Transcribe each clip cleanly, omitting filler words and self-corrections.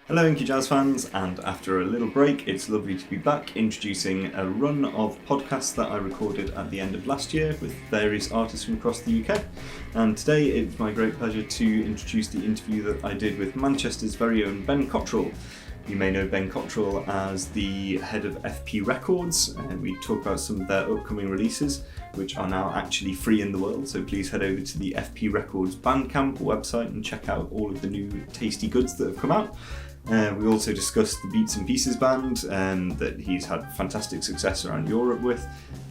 Hello, Inky Jazz fans, and after a little break, it's lovely to be back introducing a run of podcasts that I recorded at the end of last year with various artists from across the UK. And today it's my great pleasure to introduce the interview that I did with Manchester's very own Ben Cottrell. You may know Ben Cottrell as the head of EfPi Records, and we talk about some of their upcoming releases, which are now actually free in the world. So please head over to the EfPi Records Bandcamp website and check out all of the new tasty goods that have come out. We also discussed the Beats and Pieces band that he's had fantastic success around Europe with,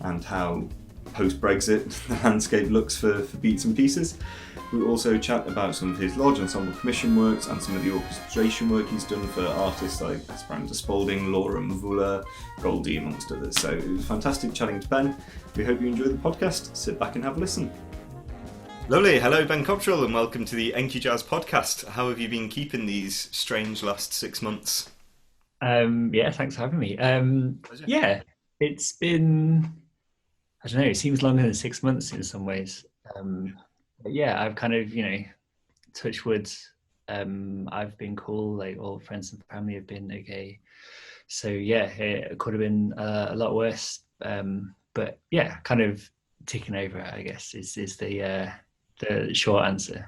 and how post-Brexit the landscape looks for Beats and Pieces. We also chat about some of his large ensemble commission works and some of the orchestration work he's done for artists like Esperanza Spalding, Laura Mvula, Goldie, amongst others. So it was fantastic chatting to Ben. We hope you enjoy the podcast. Sit back and have a listen. Lovely. Hello, Ben Cottrell, and welcome to the Enki Jazz podcast. How have you been keeping these strange last 6 months? Yeah, thanks for having me. Yeah, it's been, I don't know, it seems longer than 6 months in some ways. But yeah, I've kind of, touch wood. I've been cool, like all friends and family have been okay. So yeah, it could have been a lot worse. But yeah, kind of ticking over, I guess, is the short answer.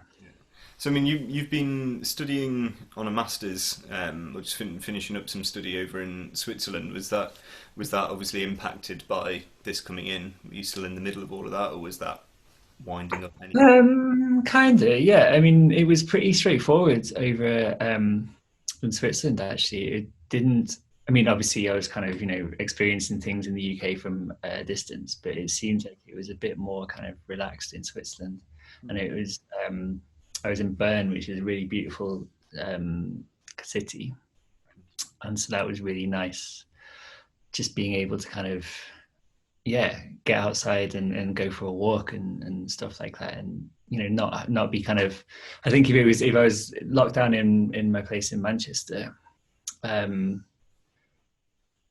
So, I mean, you've been studying on a master's, or just finishing up some study over in Switzerland. Was that obviously impacted by this coming in? Were you still in the middle of all of that, or was that winding up anyway? Kinda, yeah. I mean, it was pretty straightforward over in Switzerland, actually. It didn't, I mean, obviously I was kind of, experiencing things in the UK from a distance, but it seemed like it was a bit more kind of relaxed in Switzerland. And it was, I was in Bern, which is a really beautiful city. And so that was really nice, just being able to kind of, yeah, get outside and go for a walk and stuff like that. And, not be kind of, I think if I was locked down in my place in Manchester, um,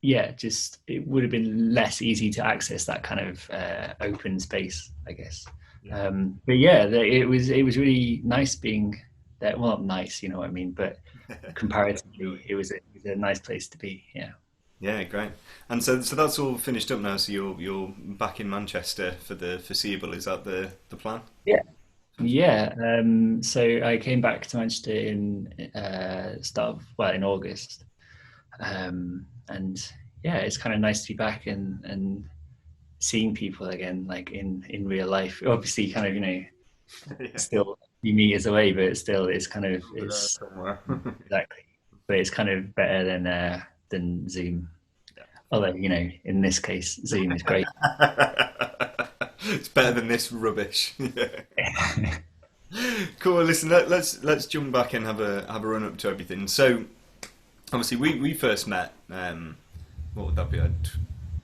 yeah, just it would have been less easy to access that kind of open space, I guess. Yeah. But yeah, it was really nice being there. Well, not nice, you know what I mean, but comparatively, it was a nice place to be. Yeah. Yeah, great. And so that's all finished up now. So you're back in Manchester for the foreseeable. Is that the plan? Yeah. Yeah. So I came back to Manchester in in August. And yeah, it's kind of nice to be back and seeing people again, like in real life. Obviously, kind of Yeah, still few meters away, but still, it's kind of over there it's somewhere. exactly. But it's kind of better than Zoom. Although in this case, Zoom is great. It's better than this rubbish. Cool. Listen, let's jump back and have a run up to everything. So obviously we first met. What would that be?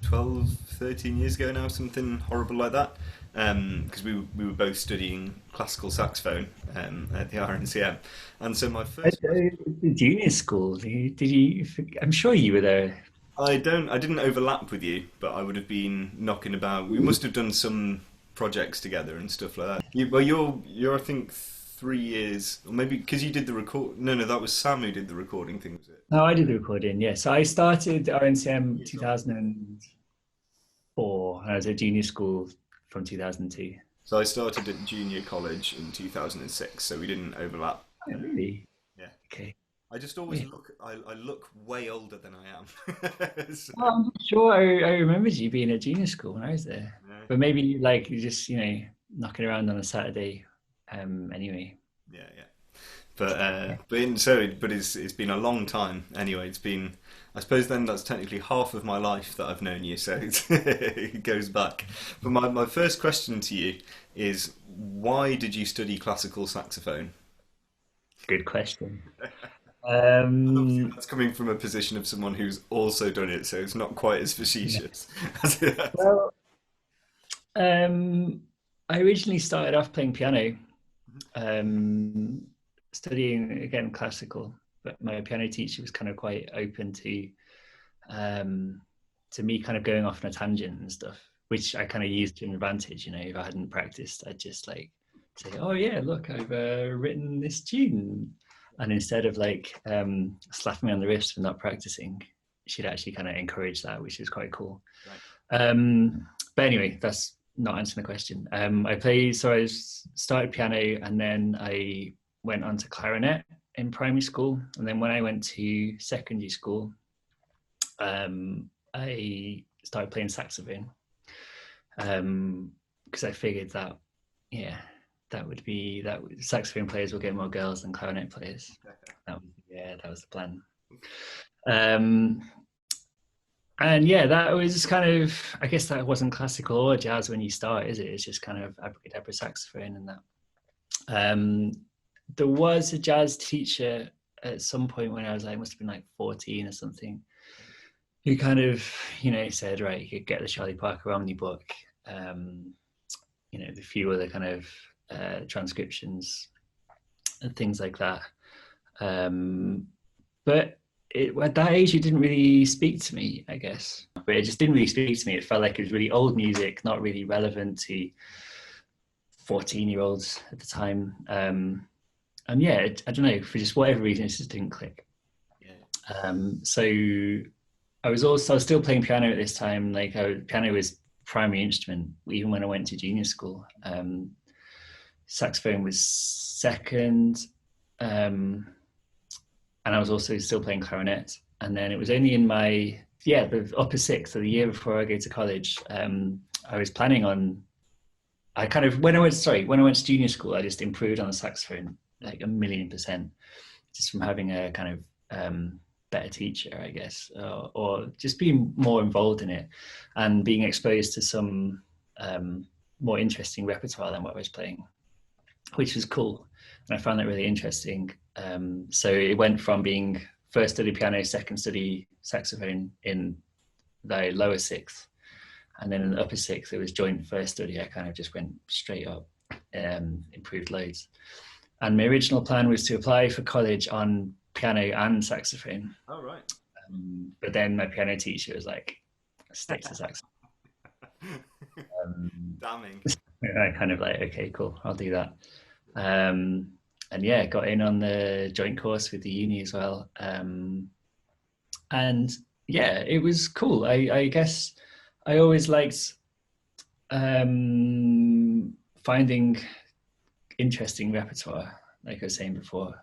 12, 13 years ago now, something horrible like that. Because we were both studying classical saxophone at the RNCM, and so my first question. The junior school. Did you? I'm sure you were there. I didn't overlap with you, but I would have been knocking about. We must have done some projects together and stuff like that. You're I think 3 years, or maybe because you did the record. No, that was Sam who did the recording thing, was it? No, I did the recording. Yeah, so I started RNCM Years old. 2004, and I was at junior school from 2002. So I started at junior college in 2006, so we didn't overlap. Oh, really? Yeah. Okay. I just always Yeah. look. I look way older than I am. So, Well, I'm not sure I remembered you being at junior school when I was there, yeah, but maybe like you just knocking around on a Saturday. Anyway. yeah, yeah. But Yeah. it's been a long time anyway. It's been, I suppose then that's technically half of my life that I've known you, so it goes back. But my first question to you is, why did you study classical saxophone? Good question. And obviously Um, that's coming from a position of someone who's also done it, so it's not quite as yeah. facetious as it has. Well, um, I originally started off playing piano, um, studying again classical, but my piano teacher was kind of quite open um, to me kind of going off on a tangent and stuff, which I kind of used to an advantage. If I hadn't practiced, I'd just like say, "Oh yeah, look, I've written this tune," And instead of like slapping me on the wrist for not practicing, she'd actually kind of encourage that, which is quite cool. Right. But anyway, that's not answering the question. So I started piano, and then I went on to clarinet in primary school. And then when I went to secondary school, I started playing saxophone, because I figured that, saxophone players will get more girls than clarinet players. That was the plan. And yeah, that was kind of, I guess that wasn't classical or jazz when you start, is it? It's just kind of abracadabra saxophone and that. There was a jazz teacher at some point when I was must have been like 14 or something, who kind of, said, right, you could get the Charlie Parker Omni book, the few other kind of transcriptions and things like that. But at that age, it didn't really speak to me, I guess. But it just didn't really speak to me. It felt like it was really old music, not really relevant to 14-year-olds at the time. And yeah, I don't know, for just whatever reason, it just didn't click. Yeah. So I was still playing piano at this time. Piano was primary instrument, even when I went to junior school. Saxophone was second. And I was also still playing clarinet. And then it was only in the upper sixth, or the year before I go to college, I was planning on, when I went to junior school, I just improved on the saxophone like 1,000,000%, just from having a kind of better teacher, I guess, or just being more involved in it and being exposed to some more interesting repertoire than what I was playing, which was cool. And I found that really interesting. So it went from being first study piano, second study saxophone in the lower sixth. And then in the upper sixth, it was joint first study. I kind of just went straight up, improved loads. And my original plan was to apply for college on piano and saxophone. Oh, right. But then my piano teacher was like, stick to saxophone. Damning. I kind of like, okay, cool, I'll do that. And yeah, got in on the joint course with the uni as well. And yeah, it was cool. I guess I always liked finding interesting repertoire, like I was saying before.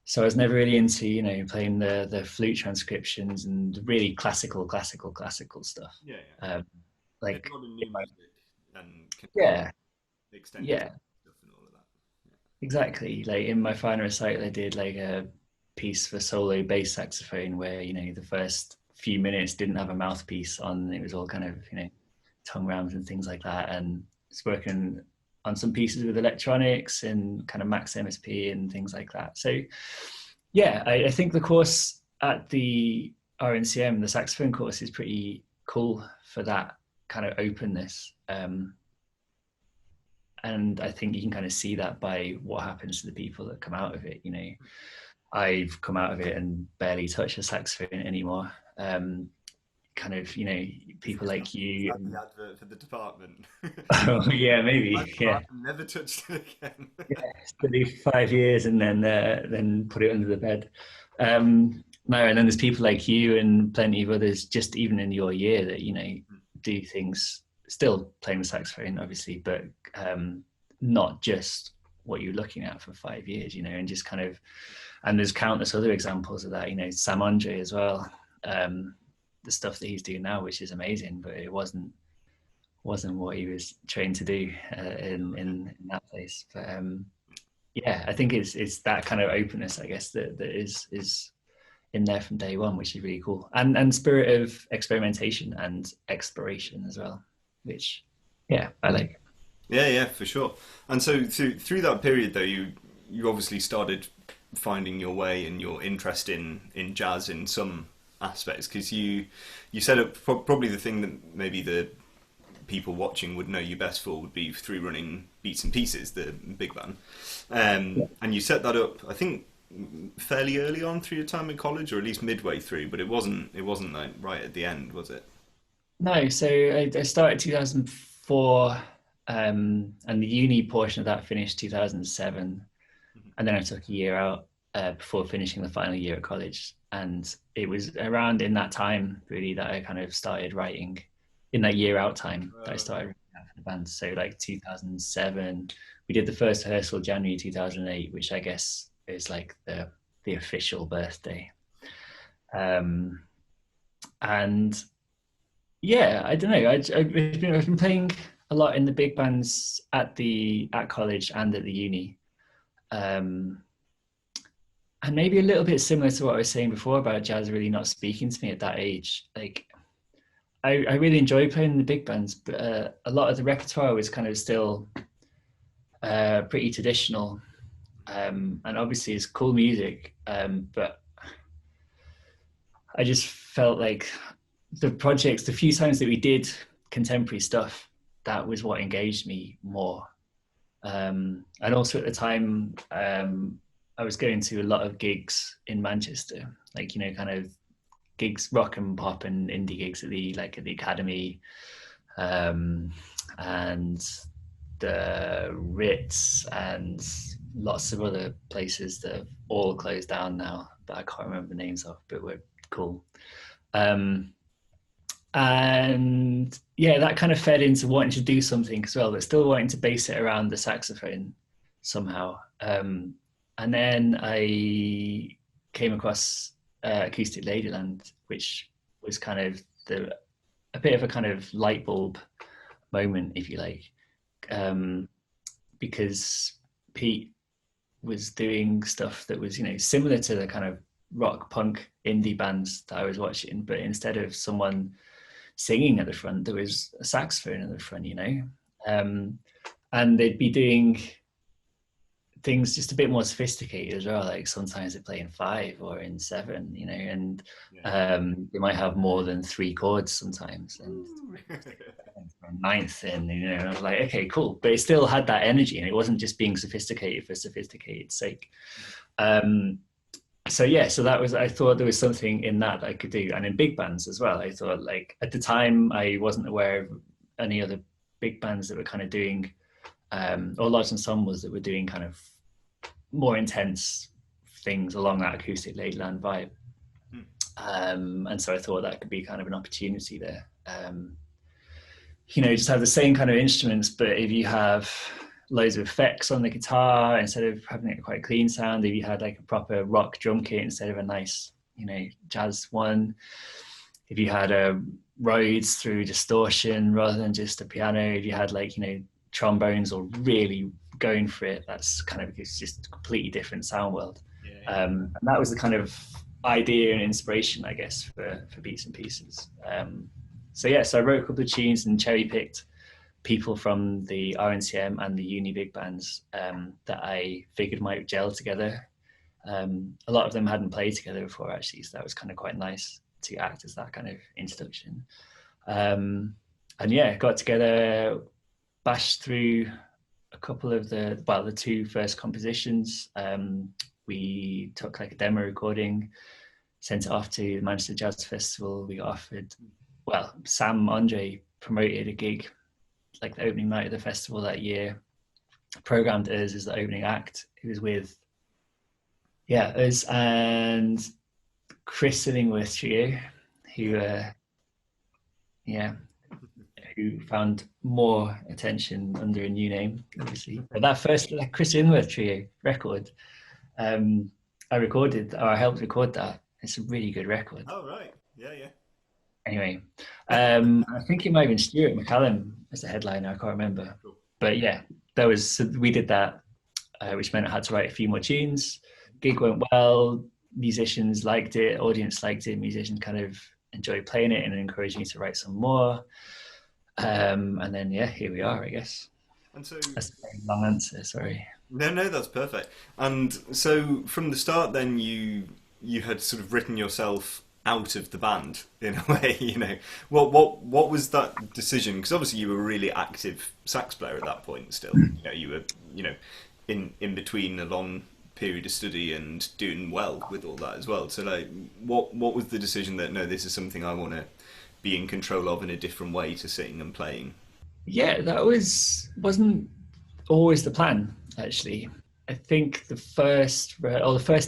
So I was never really into, playing the flute transcriptions and really classical stuff. Yeah. Like modern new music and extend yeah. Exactly. Like in my final recital, I did like a piece for solo bass saxophone where, the first few minutes didn't have a mouthpiece on. It was all kind of, tongue rounds and things like that. And it's working on some pieces with electronics and kind of max MSP and things like that. So yeah, I think the course at the RNCM, the saxophone course, is pretty cool for that kind of openness. And I think you can kind of see that by what happens to the people that come out of it. I've come out of it and barely touch a saxophone anymore. Kind of, people like you. The advert for the department. Oh, yeah, maybe. Yeah. Never touched it again. Study 5 years and then put it under the bed. No, and then there's people like you and plenty of others, just even in your year, that do things. Still playing the saxophone, obviously, but not just what you're looking at for 5 years, and just kind of, and there's countless other examples of that, Sam Andre as well, the stuff that he's doing now, which is amazing, but it wasn't what he was trained to do in that place. But yeah, I think it's that kind of openness, I guess, that is in there from day one, which is really cool, and spirit of experimentation and exploration as well, which I like. Yeah, for sure. And so through that period, though, you obviously started finding your way and your interest in jazz in some aspects, because you set up probably the thing that maybe the people watching would know you best for would be through running Beats and Pieces, the big band, and you set that up, I think, fairly early on through your time in college, or at least midway through, but it wasn't like right at the end, was it? No, so I started 2004, and the uni portion of that finished 2007. And then I took a year out before finishing the final year at college. And it was around in that time really that I kind of started writing, in that year out time that I started writing out for the band. So like 2007, we did the first rehearsal January 2008, which I guess is like the official birthday. Um, and yeah, I don't know. I've been playing a lot in the big bands at college and at the uni. Um, and maybe a little bit similar to what I was saying before about jazz really not speaking to me at that age. Like I really enjoy playing in the big bands, but a lot of the repertoire was kind of still pretty traditional. And obviously it's cool music, but I just felt like the few times that we did contemporary stuff, that was what engaged me more. And also at the time, I was going to a lot of gigs in Manchester, like, you know, kind of gigs, rock and pop and indie gigs at the Academy, and the Ritz and lots of other places that have all closed down now that I can't remember the names of, but were cool. And yeah, that kind of fed into wanting to do something as well, but still wanting to base it around the saxophone somehow. And then I came across Acoustic Ladyland, which was kind of a bit of a kind of light bulb moment, if you like, because Pete was doing stuff that was, you know, similar to the kind of rock punk indie bands that I was watching, but instead of someone singing at the front, there was a saxophone at the front, you know, and they'd be doing things just a bit more sophisticated as well. Like sometimes they play in 5 or in 7, you know, and they might have more than 3 chords sometimes, and ninth, and you know, I was like, okay, cool, but it still had that energy, and it wasn't just being sophisticated for sophisticated's sake. So yeah, so that was, I thought there was something in that I could do, and in big bands as well. I thought, like, at the time I wasn't aware of any other big bands that were kind of doing or large ensembles that were doing kind of more intense things along that Acoustic Ladyland vibe. And so I thought that could be kind of an opportunity there. You know, just have the same kind of instruments, but if you have loads of effects on the guitar instead of having a quite clean sound, if you had like a proper rock drum kit instead of a nice, you know, jazz one, if you had a Rhodes through distortion rather than just a piano, if you had, like, you know, trombones or really going for it, that's kind of, it's just a completely different sound world. And that was the kind of idea and inspiration, I guess, for Beats and Pieces. So yeah, so I wrote a couple of tunes and cherry picked people from the RNCM and the uni big bands that I figured might gel together. A lot of them hadn't played together before, actually, so that was kind of quite nice to act as that kind of introduction. And yeah, got together, bashed through a couple of the 2 first compositions. We took like a demo recording, sent it off to the Manchester Jazz Festival. We got offered, well, Sam Andre promoted a gig like the opening night of the festival that year, programmed us as the opening act. It was with us and Chris Illingworth Trio, who found more attention under a new name, obviously. But that first Chris Illingworth Trio record, I helped record that. It's a really good record. Oh, right. Yeah. Anyway, I think it might have been Stuart McCallum as the headliner, I can't remember. Cool. But yeah, we did that, which meant I had to write a few more tunes. Gig went well, musicians liked it, audience liked it, musicians kind of enjoyed playing it and encouraged me to write some more. And then, yeah, here we are, I guess. And so that's a very long answer, sorry. No, that's perfect. And so from the start then you had sort of written yourself out of the band in a way, you know. What was that decision? Because obviously you were a really active sax player at that point still. You know, you were, you know, in between a long period of study and doing well with all that as well. So like what was the decision that, no, this is something I want to be in control of in a different way to sitting and playing? Yeah, that wasn't always the plan, actually. I think the first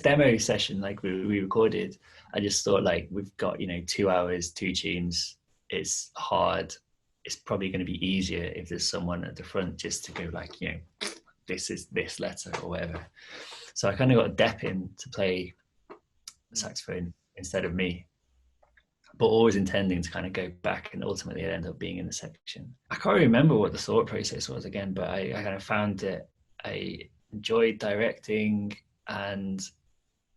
demo session, like we recorded, I just thought like we've got 2 hours, 2 tunes. It's hard. It's probably going to be easier if there's someone at the front just to go like this is this letter or whatever. So I kind of got Depp in to play saxophone instead of me, but always intending to kind of go back, and ultimately it ended up being in the section. I can't remember what the thought process was again, but I kind of found that I enjoyed directing, and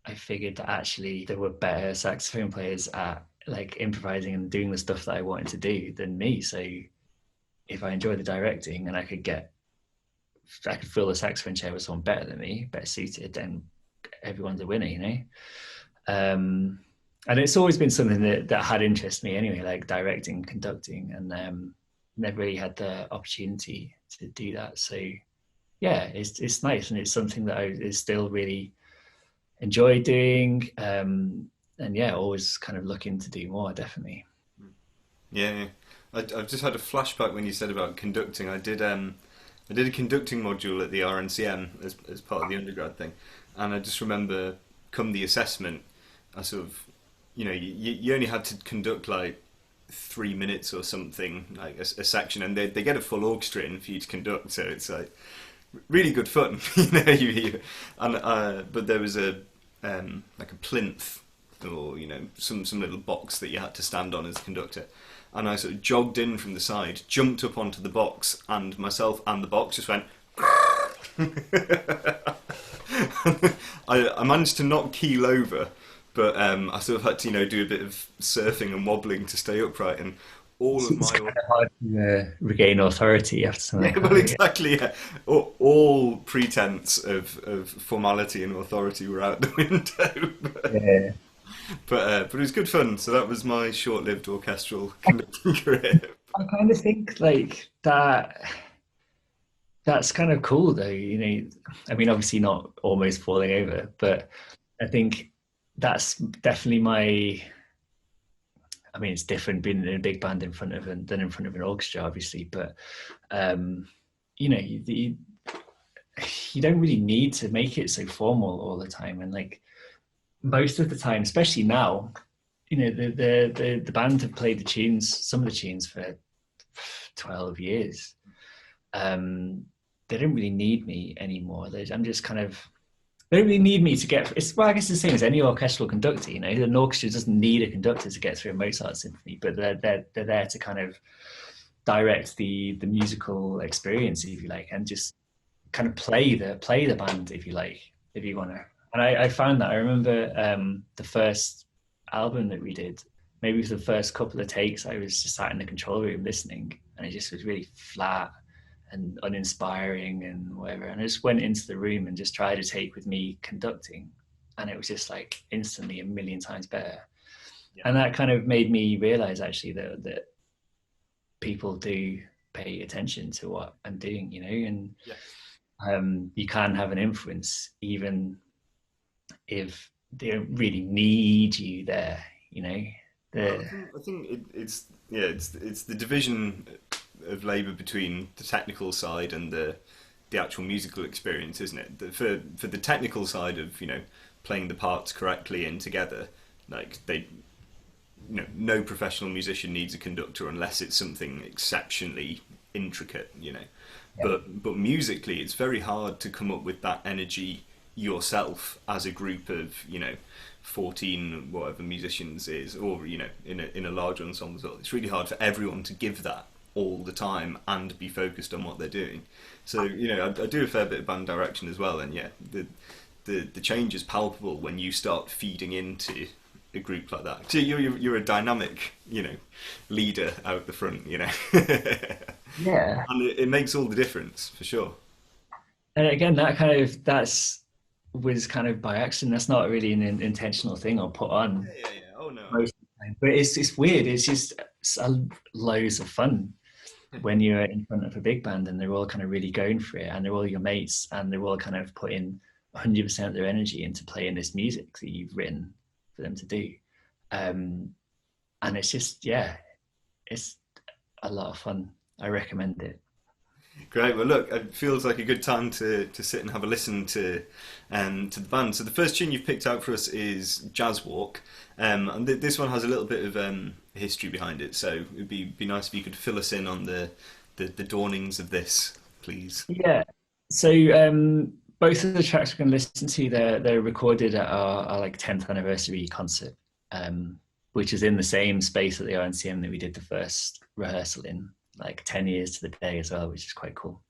I figured that actually there were better saxophone players at like improvising and doing the stuff that I wanted to do than me. So if I enjoyed the directing and I could fill the saxophone chair with someone better than me, better suited, then everyone's a winner, and it's always been something that had interested me anyway, like directing, conducting, and never really had the opportunity to do that. So yeah, it's nice, and it's something that I still really enjoy doing, and yeah, always kind of looking to do more, definitely. Yeah. I've just had a flashback when you said about conducting. I did a conducting module at the RNCM as part of the undergrad thing, and I just remember come the assessment, I sort of, you only had to conduct like 3 minutes or something, like a section, and they get a full orchestra in for you to conduct, so it's like really good fun, but there was a like a plinth or some little box that you had to stand on as a conductor, and I sort of jogged in from the side, jumped up onto the box, and myself and the box just went. I managed to not keel over, but I sort of had to do a bit of surfing and wobbling to stay upright, and all of It's my kind of hard to regain authority after something yeah, like well, that. exactly. Yeah, all pretense of formality and authority were out the window. Yeah. But it was good fun. So that was my short-lived orchestral conducting career. I kind of think like that. That's kind of cool, though. I mean, obviously not almost falling over, but I think that's definitely my. I mean, it's different being in a big band than in front of an orchestra, obviously. But you don't really need to make it so formal all the time, and like most of the time, especially now, the band have played some of the tunes for 12 years. They don't really need me anymore. I'm just kind of. They don't really need me to get. I guess it's the same as any orchestral conductor. An orchestra doesn't need a conductor to get through a Mozart symphony, but they're there to kind of direct the musical experience, if you like, and just kind of play the band, if you like, if you want to. And I found that I remember the first album that we did. Maybe for the first couple of takes, I was just sat in the control room listening, and it just was really flat and uninspiring and whatever. And I just went into the room and just tried to take with me conducting, and it was just like instantly a million times better. Yeah. And that kind of made me realize actually that people do pay attention to what I'm doing, and you can have an influence even if they don't really need you there. I think it's the division of labour between the technical side and the actual musical experience, isn't it? For the technical side of playing the parts correctly and together, like no professional musician needs a conductor unless it's something exceptionally intricate, Yeah. But musically, it's very hard to come up with that energy yourself as a group of 14 whatever musicians is, or in a large ensemble. It's really hard for everyone to give that all the time and be focused on what they're doing. So I do a fair bit of band direction as well, and the change is palpable when you start feeding into a group like that. So you're a dynamic leader out the front, Yeah, and it makes all the difference for sure. And again, was kind of by accident. That's not really an intentional thing I'll put on. Yeah. Oh no. Most of the time. But it's weird. It's just loads of fun when you're in front of a big band and they're all kind of really going for it, and they're all your mates, and they're all kind of putting 100% of their energy into playing this music that you've written for them to do. And it's just, it's a lot of fun. I recommend it. Great. Well, look, it feels like a good time to sit and have a listen to the band. So the first tune you've picked out for us is Jazz Walk, and this one has a little bit of history behind it. So it'd be nice if you could fill us in on the dawnings of this, please. Yeah. So both of the tracks we're going to listen to, they're recorded at our like 10th anniversary concert, which is in the same space at the RNCM that we did the first rehearsal in, like 10 years to the day as well, which is quite cool.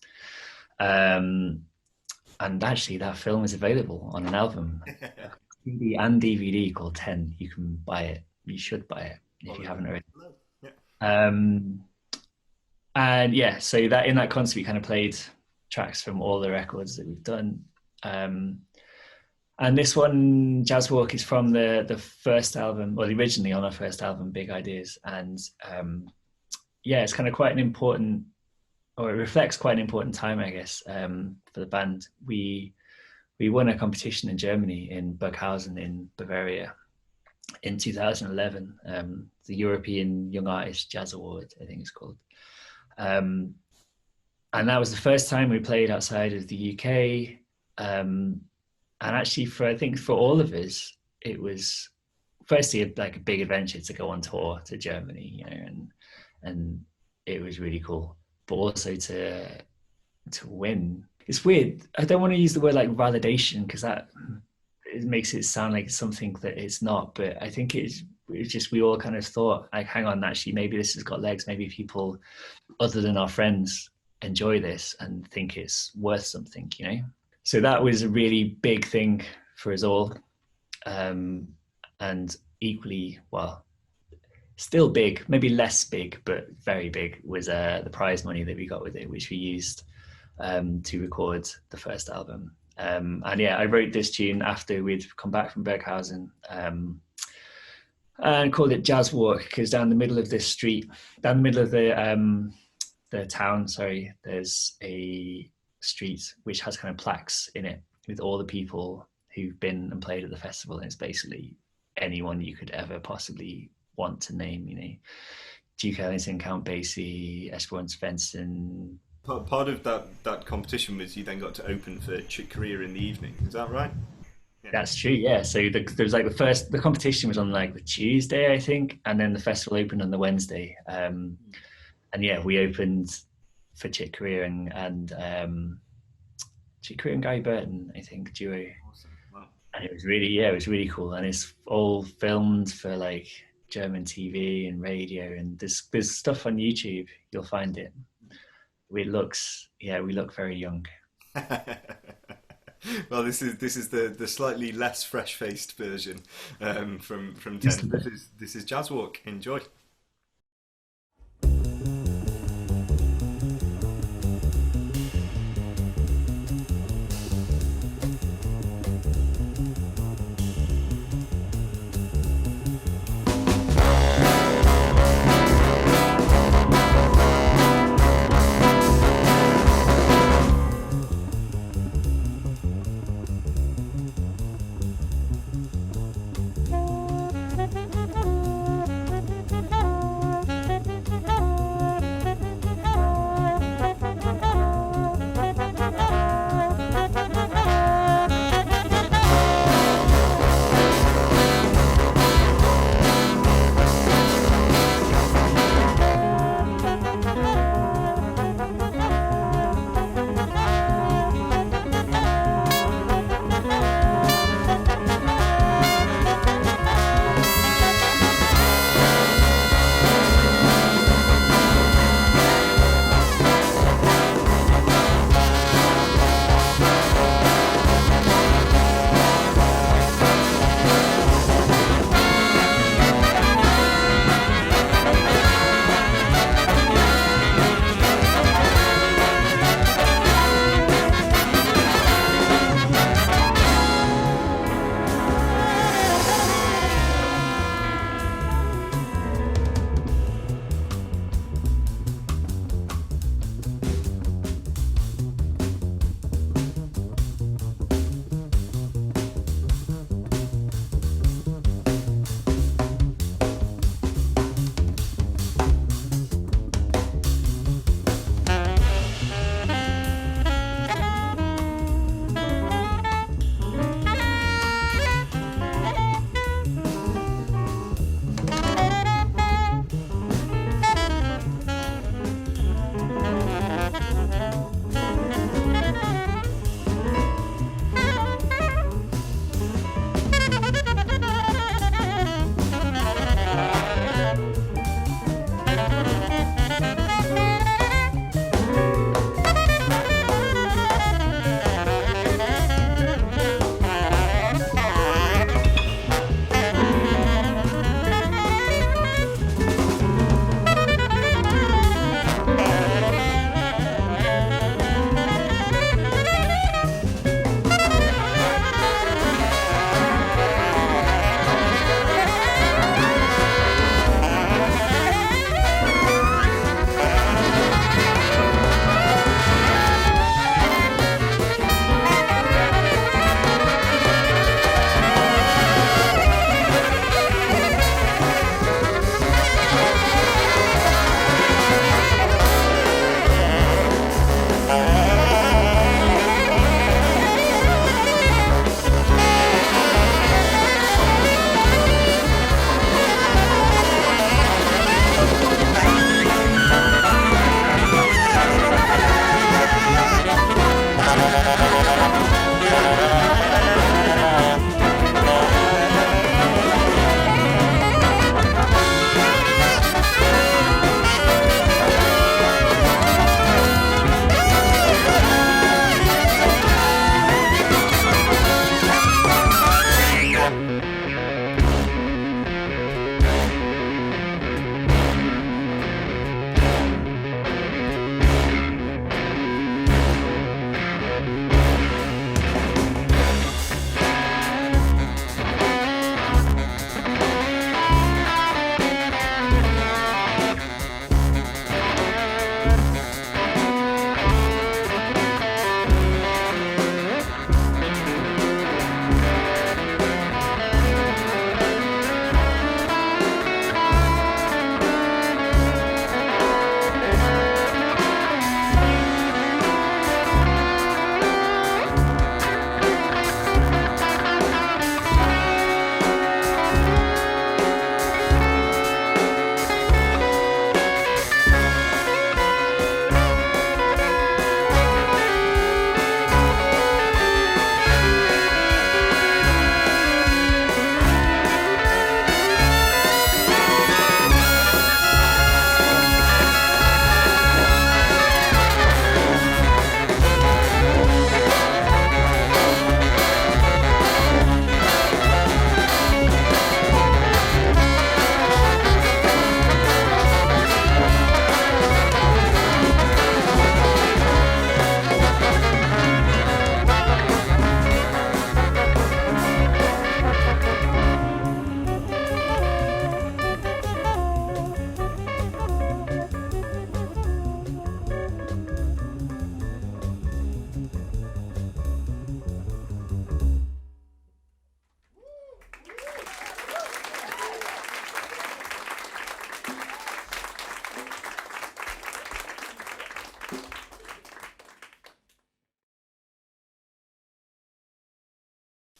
And actually, that film is available on an album, CD and DVD, called 10. You can buy it. You should buy it if you haven't already. Yeah. And yeah, so that in that concert we kind of played tracks from all the records that we've done. And this one, Jazz Walk, is from the first album, well, originally on our first album, Big Ideas. And yeah, it's kind of quite an important, or it reflects quite an important time, I guess, for the band. We won a competition in Germany, in Burghausen in Bavaria, in 2011, the European Young Artist Jazz Award, I think it's called. And that was the first time we played outside of the UK. And actually, I think for all of us, it was firstly like a big adventure to go on tour to Germany, you know, and it was really cool. But also to win. It's weird. I don't want to use the word like validation, because that it makes it sound like something that it's not. But I think it's just, we all kind of thought, like, hang on, actually, maybe this has got legs. Maybe people other than our friends enjoy this and think it's worth something, you know? So that was a really big thing for us all. And equally, well, still big, maybe less big, but very big, was the prize money that we got with it, which we used to record the first album. And yeah, I wrote this tune after we'd come back from Burghausen, and called it Jazz Walk, because down the middle of this street, down the middle of the town, sorry, there's a street which has kind of plaques in it with all the people who've been and played at the festival. And it's basically anyone you could ever possibly want to name, you know, Duke Ellington, Count Basie, Esperance Svensson. Part of that competition was you then got to open for Chick Corea in the evening. Is that right? Yeah. That's true, yeah. So there was like the competition was on like the Tuesday, I think, and then the festival opened on the Wednesday. And yeah, we opened for Chick Corea and Chick Corea and Gary Burton, I think, duo. Awesome. Wow. And it was really cool. And it's all filmed for like German TV and radio, and there's stuff on YouTube. You'll find it. We look very young. Well, this is the slightly less fresh-faced version from 10. This is Jazz Walk. Enjoy.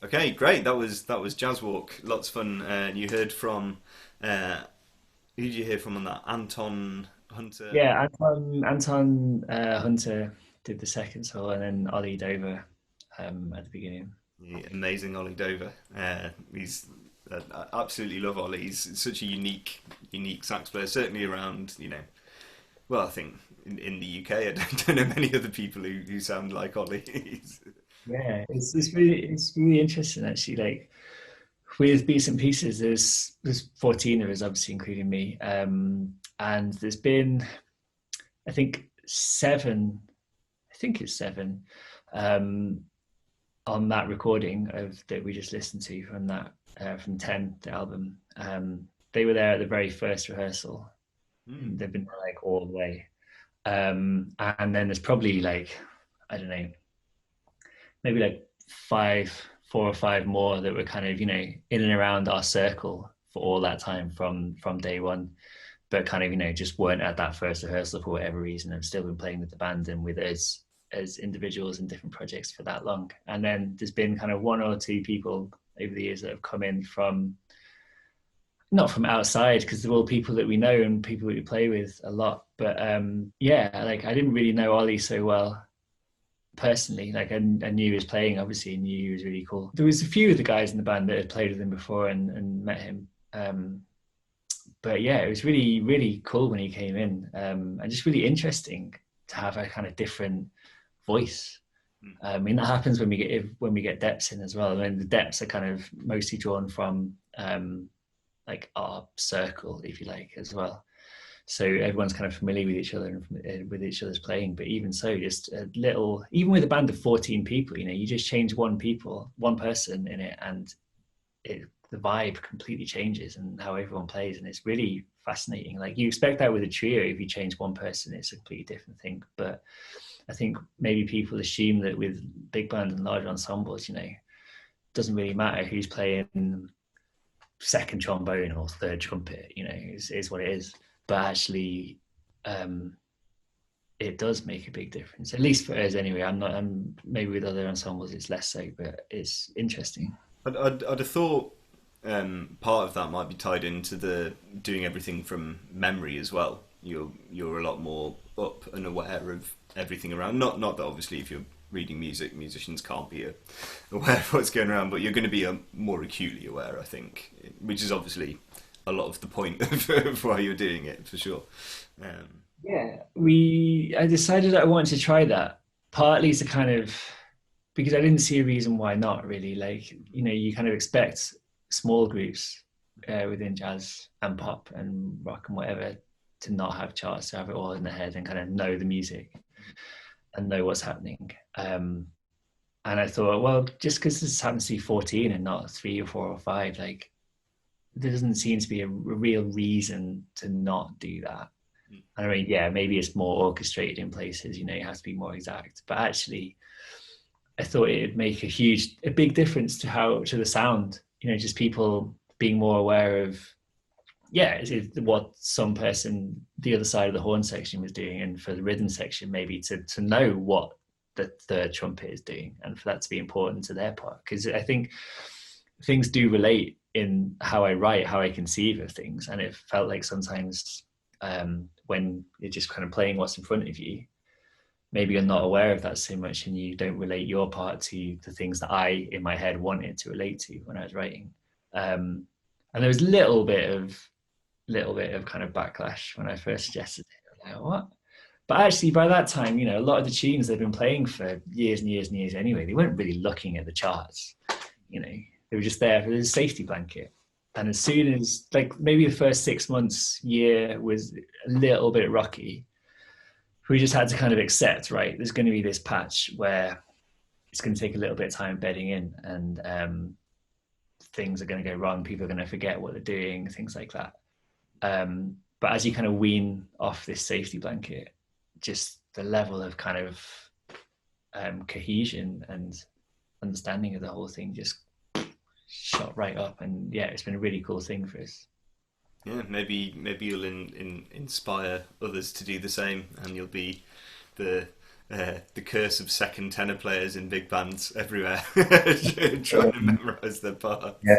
Okay, great. That was Jazz Walk. Lots of fun. You heard from who did you hear from on that? Anton Hunter. Yeah, Anton Hunter did the second solo, and then Ollie Dover at the beginning. The amazing Ollie Dover. He's I absolutely love Ollie. He's such a unique sax player. Certainly around, well, I think in the UK, I don't know many other people who sound like Ollie. Yeah, it's really interesting actually. Like with Beats and Pieces, there's 14 of us, obviously including me, and there's been I think seven. I think it's seven um, on that recording of that we just listened to from that from 10 the album. They were there at the very first rehearsal. Mm. They've been there, like all the way, and then there's probably like I don't know, maybe like four or five more that were kind of in and around our circle for all that time from day one, but kind of just weren't at that first rehearsal for whatever reason. I've still been playing with the band and with us as individuals in different projects for that long. And then there's been kind of one or two people over the years that have come in from not from outside, because they're all people that we know and people we play with a lot. But yeah, like I didn't really know Ollie so well personally. Like I knew he was playing, obviously, and knew he was really cool. There was a few of the guys in the band that had played with him before and met him. But yeah, it was really, really cool when he came in, and just really interesting to have a kind of different voice. I mean, that happens when we get depths in as well. I mean, the depths are kind of mostly drawn from like our circle, if you like, as well. So everyone's kind of familiar with each other and with each other's playing. But even so, just a little, even with a band of 14 people, you just change one person in it, and the vibe completely changes and how everyone plays, and it's really fascinating. Like you expect that with a trio, if you change one person, it's a completely different thing. But I think maybe people assume that with big band and large ensembles, doesn't really matter who's playing second trombone or third trumpet, is what it is. But actually, it does make a big difference, at least for us anyway. I'm maybe with other ensembles it's less so, but it's interesting. I'd have thought part of that might be tied into the doing everything from memory as well. You're a lot more up and aware of everything around. Not that obviously if you're reading music, musicians can't be aware of what's going around, but you're going to be more acutely aware, I think, which is obviously a lot of the point of why you're doing it, for sure. Yeah, I decided I wanted to try that, partly to kind of, because I didn't see a reason why not, really. Like, you kind of expect small groups within jazz and pop and rock and whatever to not have charts, to have it all in their head and kind of know the music and know what's happening. And I thought, well, just because this happens to be 14 and not 3 or 4 or 5, like, there doesn't seem to be a real reason to not do that. I mean, yeah, maybe it's more orchestrated in places, you have to be more exact. But actually, I thought it'd make a big difference to the sound. Just people being more aware of, what some person the other side of the horn section was doing, and for the rhythm section maybe to know what the third trumpet is doing, and for that to be important to their part. Because I think things do relate in how I write, how I conceive of things, and it felt like sometimes when you're just kind of playing what's in front of you, maybe you're not aware of that so much, and you don't relate your part to the things that I in my head wanted to relate to when I was writing. And there was a little bit of kind of backlash when I first suggested it. Like, what? But actually, by that time, a lot of the tunes they've been playing for years and years and years anyway, they weren't really looking at the charts. They were just there for the safety blanket. And as soon as, like, maybe the first 6 months, year was a little bit rocky, we just had to kind of accept, right, there's going to be this patch where it's going to take a little bit of time bedding in, and things are going to go wrong. People are going to forget what they're doing, things like that. But as you kind of wean off this safety blanket, just the level of kind of cohesion and understanding of the whole thing just shot right up. And yeah, it's been a really cool thing for us. Yeah, maybe you'll inspire others to do the same, and you'll be the the curse of second tenor players in big bands everywhere, trying to memorise their parts. Yeah,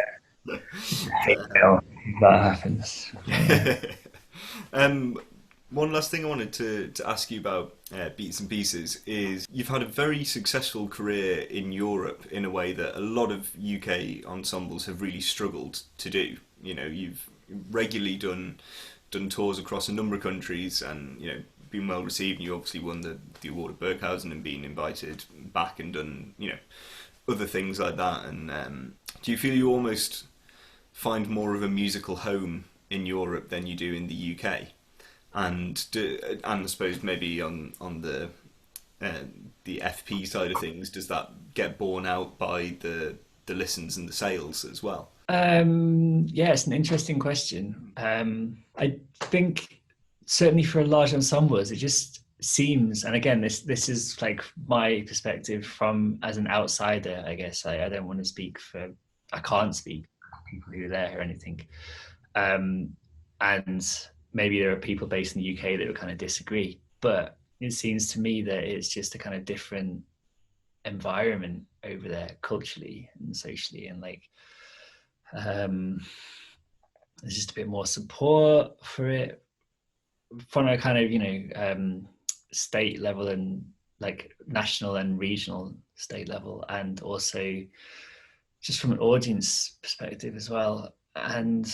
hate that happens. Yeah. um, One last thing I wanted to ask you about Beats and Pieces is you've had a very successful career in Europe in a way that a lot of UK ensembles have really struggled to do. You know, you've regularly done tours across a number of countries and, you know, been well received. You obviously won the award at Berghausen and been invited back and done, you know, other things like that. And do you feel you almost find more of a musical home in Europe than you do in the UK? And I suppose maybe on the FP side of things, does that get borne out by the listens and the sales as well? Yeah, it's an interesting question. I think certainly for large ensembles, it just seems, and again, this is like my perspective from as an outsider, I guess. I don't want to speak for, I can't speak for people who are there or anything. And maybe there are people based in the UK that would kind of disagree, but it seems to me that it's just a kind of different environment over there culturally and socially, and like there's just a bit more support for it from a kind of, you know, state level and like national and regional state level, and also just from an audience perspective as well. And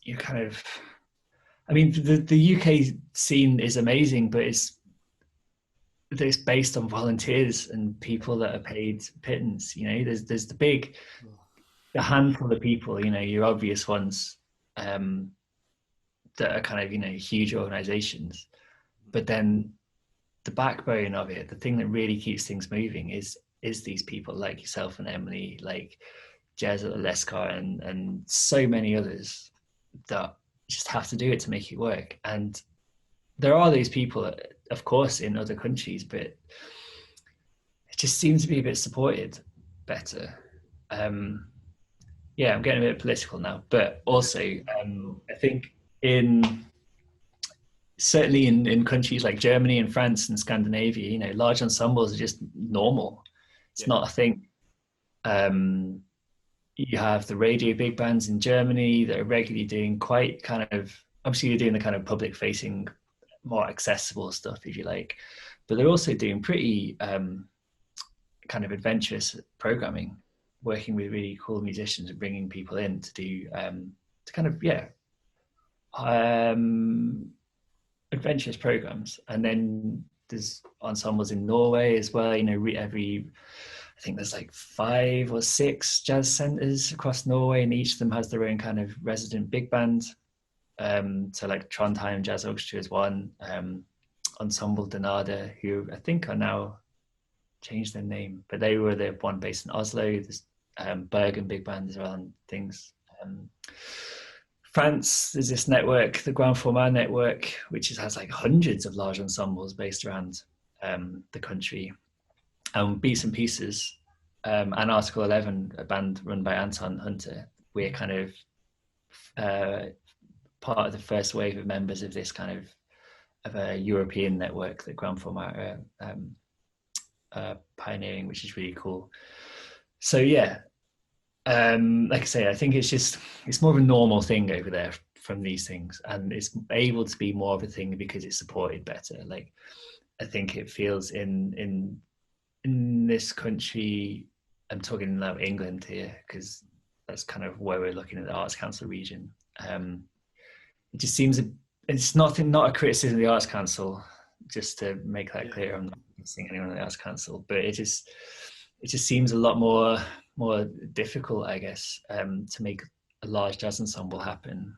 you kind of, I mean, the UK scene is amazing, but it's based on volunteers and people that are paid pittance. You know, there's the handful of people, you know, your obvious ones, that are kind of, you know, huge organizations, but then the backbone of it, the thing that really keeps things moving is these people like yourself and Emily, like Jez at the Lescar and so many others that just have to do it to make it work. And there are these people, of course, in other countries, but it just seems to be a bit supported better. Yeah, I'm getting a bit political now, but also I think certainly in countries like Germany and France and Scandinavia, you know, large ensembles are just normal. It's not a thing. You have the radio big bands in Germany that are regularly doing quite kind of, obviously they're doing the kind of public facing, more accessible stuff, if you like, but they're also doing pretty kind of adventurous programming, working with really cool musicians and bringing people in to do to kind of adventurous programs. And then there's ensembles in Norway as well, you know, I think there's like 5 or 6 jazz centers across Norway, and each of them has their own kind of resident big band. So like Trondheim Jazz Orchestra is one, Ensemble Donada, who I think are now changed their name, but they were the one based in Oslo. There's Bergen big band as well and things. France, there's this network, the Grand Format network, which has like hundreds of large ensembles based around the country. Beats and Pieces and Article 11, a band run by Anton Hunter, we're kind of part of the first wave of members of this kind of a European network that Grand Format are pioneering, which is really cool. So yeah, like I say, I think it's more of a normal thing over there from these things, and it's able to be more of a thing because it's supported better. Like I think it feels in this country, I'm talking about England here because that's kind of where we're looking at the Arts Council region. It just seems it's not a criticism of the Arts Council, just to make that clear. I'm not seeing anyone in the Arts Council, but it just seems a lot more difficult, I guess, to make a large jazz ensemble happen.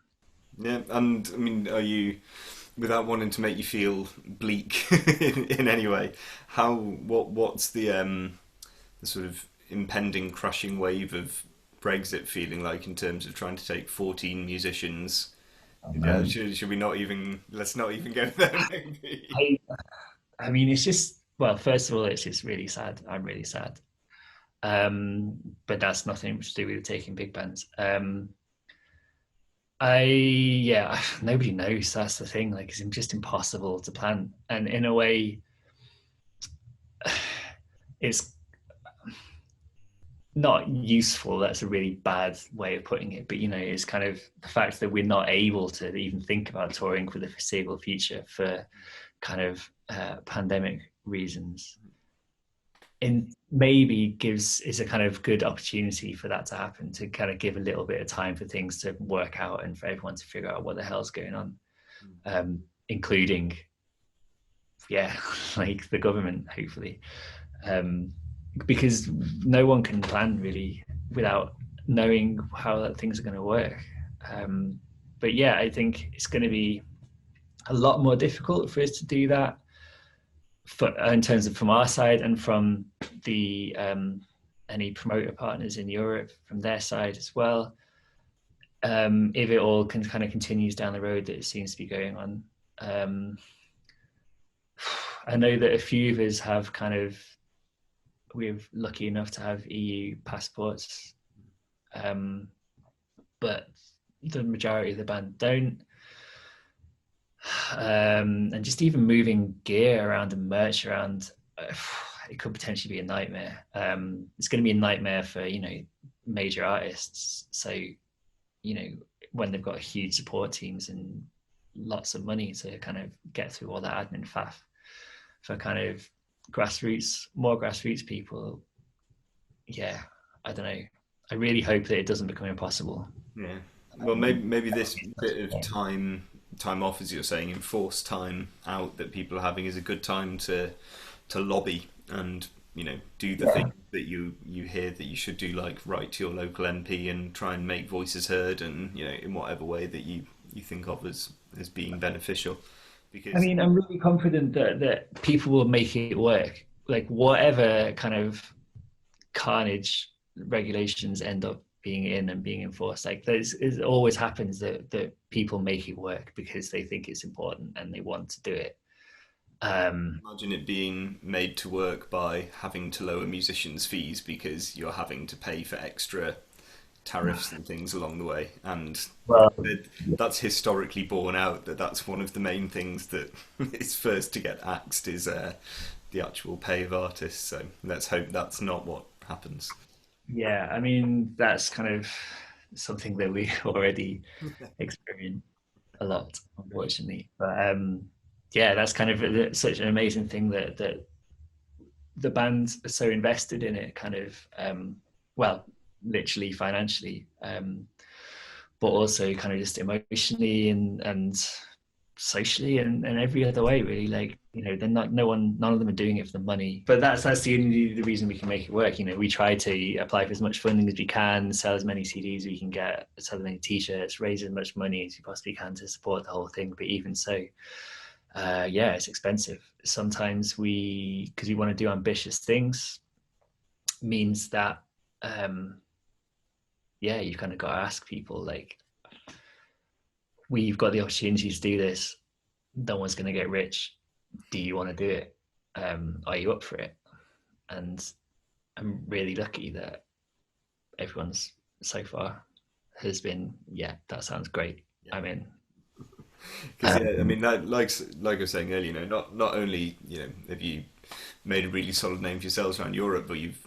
Yeah, and I mean, are you, without wanting to make you feel bleak in any way, what's the sort of impending crushing wave of Brexit feeling like in terms of trying to take 14 musicians? Should we not even, let's not even go there maybe. I mean, it's just, well, first of all, it's just really sad. I'm really sad. But that's nothing to do with taking big bands. Nobody knows. That's the thing. Like, it's just impossible to plan. And in a way, it's not useful. That's a really bad way of putting it, but it's kind of the fact that we're not able to even think about touring for the foreseeable future for kind of pandemic reasons, and maybe is a kind of good opportunity for that to happen, to kind of give a little bit of time for things to work out and for everyone to figure out what the hell's going on, including like the government, hopefully, because no one can plan really without knowing how things are going to work. But I think it's going to be a lot more difficult for us to do that in terms of from our side, and from the any promoter partners in Europe from their side as well, if it all kind of continues down the road that it seems to be going on. I know that a few of us have we're lucky enough to have EU passports, but the majority of the band don't. And just even moving gear around and merch around, it could potentially be a nightmare. It's going to be a nightmare for major artists. So when they've got huge support teams and lots of money to kind of get through all that admin faff, for kind of more grassroots people, I don't know. I really hope that it doesn't become impossible. Yeah. Well, maybe this bit of time off, as you're saying, enforced time out that people are having, is a good time to lobby and do the things that you hear that you should do, like write to your local MP and try and make voices heard, and in whatever way that you think of as being beneficial. Because I'm really confident that people will make it work. Like whatever kind of carnage regulations end up being in and being enforced, like it always happens that people make it work because they think it's important and they want to do it. Imagine it being made to work by having to lower musicians' fees because you're having to pay for extra tariffs and things along the way, and that's historically borne out that's one of the main things that is first to get axed, is the actual pay of artists. So let's hope that's not what happens. That's kind of something that we already experience a lot, unfortunately, but that's kind of such an amazing thing that the band are so invested in it, kind of literally financially, but also kind of just emotionally and socially and every other way, really. Like they're none of them are doing it for the money, but that's the reason we can make it work. We try to apply for as much funding as we can, sell as many CDs as we can get, sell as many t-shirts, raise as much money as we possibly can to support the whole thing. But even so, it's expensive sometimes. Because we want to do ambitious things, means that you've kind of got to ask people, like, we've got the opportunity to do this, no one's going to get rich, do you want to do it? Are you up for it? And I'm really lucky that everyone's so far has been, that sounds great, I'm in. Because like I was saying earlier, not only have you made a really solid name for yourselves around Europe, but you've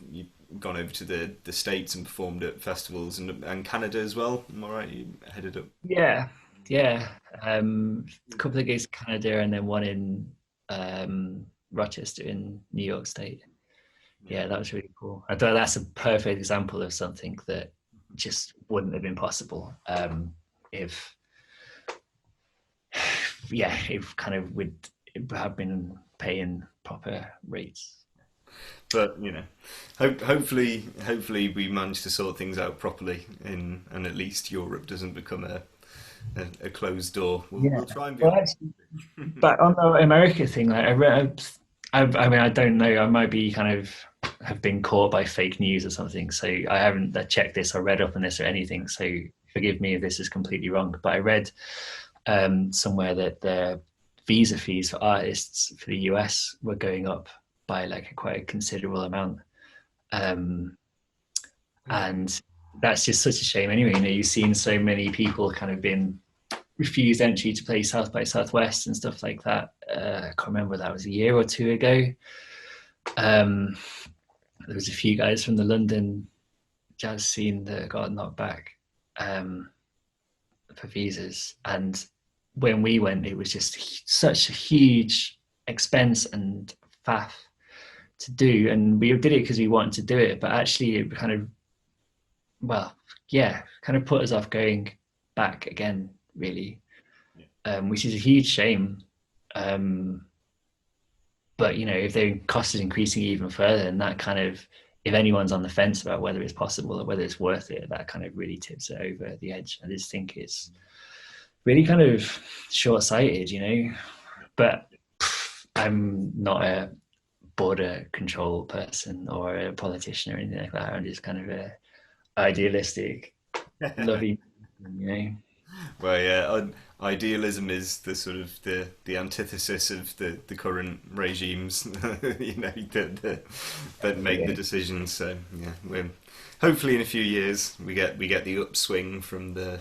gone over to the States and performed at festivals and Canada as well. Am I right? You headed up. A couple of gigs in Canada, and then one in Rochester in New York State. That was really cool. I thought that's a perfect example of something that just wouldn't have been possible if kind of would have been paying proper rates. But hopefully we manage to sort things out properly, and at least Europe doesn't become a closed door. We'll try and be. But on the America thing, like I don't know. I might be kind of have been caught by fake news or something. So I haven't checked this or read up on this or anything. So forgive me if this is completely wrong. But I read somewhere that the visa fees for artists for the US were going up by quite a considerable amount, and that's just such a shame. Anyway, you've seen so many people kind of been refused entry to play South by Southwest and stuff like that. I can't remember, that was a year or two ago, Um, there was a few guys from the London jazz scene that got knocked back for visas, and when we went, it was just such a huge expense and faff to do, and we did it because we wanted to do it, but actually it kind of, well, yeah, kind of put us off going back again, really, which is a huge shame. But if the cost is increasing even further, and that kind of, if anyone's on the fence about whether it's possible or whether it's worth it, that kind of really tips it over the edge. I just think it's really kind of short-sighted. But I'm not a border control person or a politician or anything like that. I'm just kind of a idealistic, loving, Well, yeah, idealism is the sort of the antithesis of the current regimes, that make the decisions. So yeah, we're hopefully in a few years we get the upswing from the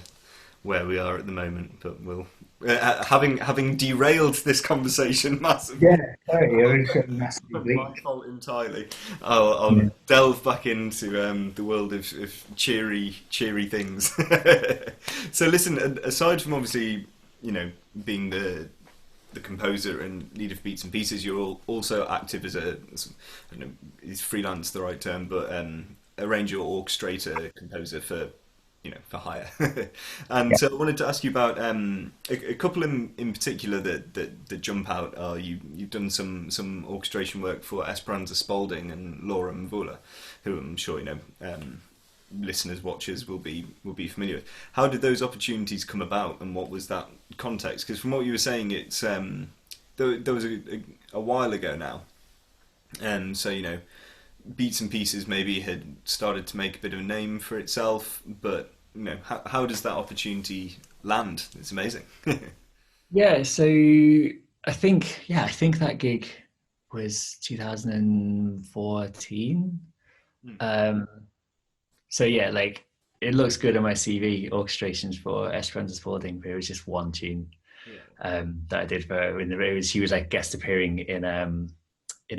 where we are at the moment. But we'll having derailed this conversation massively. Yeah, sorry, I was massively My fault entirely. I'll delve back into the world of cheery things. So listen, aside from obviously, being the composer and leader of Beats and Pieces, you're also active as I don't know, is freelance the right term, but arranger, orchestrator, composer for hire. And so I wanted to ask you about a couple in particular that jump out. Are you've done some orchestration work for Esperanza Spalding and Laura Mvula, who I'm sure listeners, watchers will be familiar with. How did those opportunities come about, and what was that context? Because from what you were saying, it's there was a while ago now, and so Beats and Pieces maybe had started to make a bit of a name for itself, but how does that opportunity land? It's amazing. Yeah, so I think that gig was 2014. So yeah, like it looks good on my CV, orchestrations for Esperanza Spalding, but it was just one tune that I did for her. She was like guest appearing in a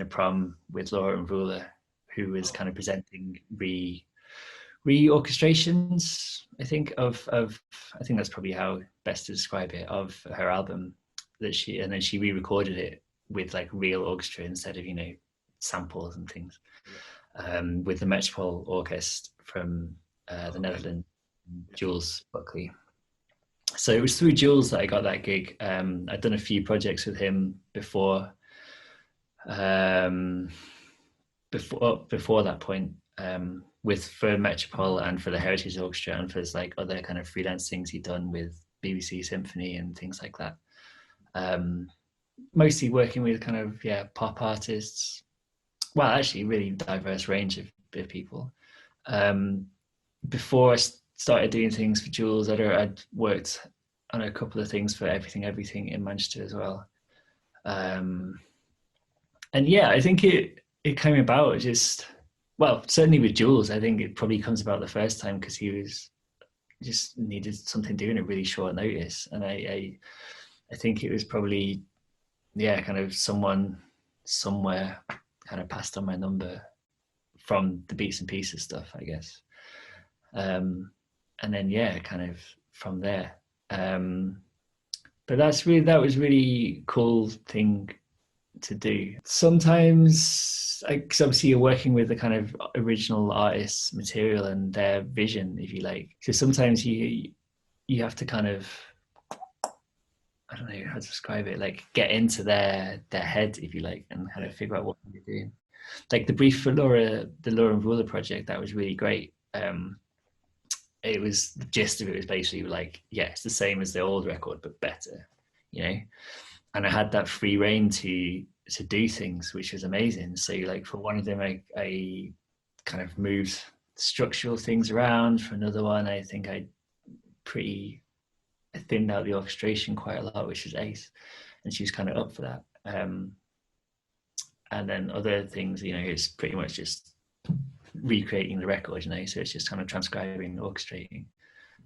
prom with Laura Mvula, who was kind of presenting re-orchestrations, I think, of I think that's probably how best to describe it, of her album and then she re-recorded it with like real orchestra instead of samples and things, with the Metropole Orchestra from the Netherlands, Jules Buckley. So it was through Jules that I got that gig. I'd done a few projects with him before that point, for Metropole and for the Heritage Orchestra, and for like other kind of freelance things he'd done with BBC Symphony and things like that. Mostly working with kind of pop artists. Well, actually, really diverse range of people. Before I started doing things for Jules, I'd worked on a couple of things for Everything in Manchester as well. And yeah, I think it came about just, well, certainly with Jules, I think it probably comes about the first time because he just needed something doing at really short notice, and I think it was probably kind of someone somewhere kind of passed on my number from the Beats and Pieces stuff, I guess. And then kind of from there. But that was really cool thing to do. Sometimes, because obviously you're working with the kind of original artist's material and their vision, if you like. So sometimes you have to kind of, I don't know how to describe it, like get into their head, if you like, and kind of figure out what they're doing. Like the brief for the Laura Mvula project, that was really great. It was, the gist of it was basically like, it's the same as the old record, but better, And I had that free reign to do things, which was amazing. So like for one of them, I kind of moved structural things around. For another one, I think I thinned out the orchestration quite a lot, which was ace, and she was kind of up for that. And then other things, it's pretty much just recreating the record, so it's just kind of transcribing, orchestrating.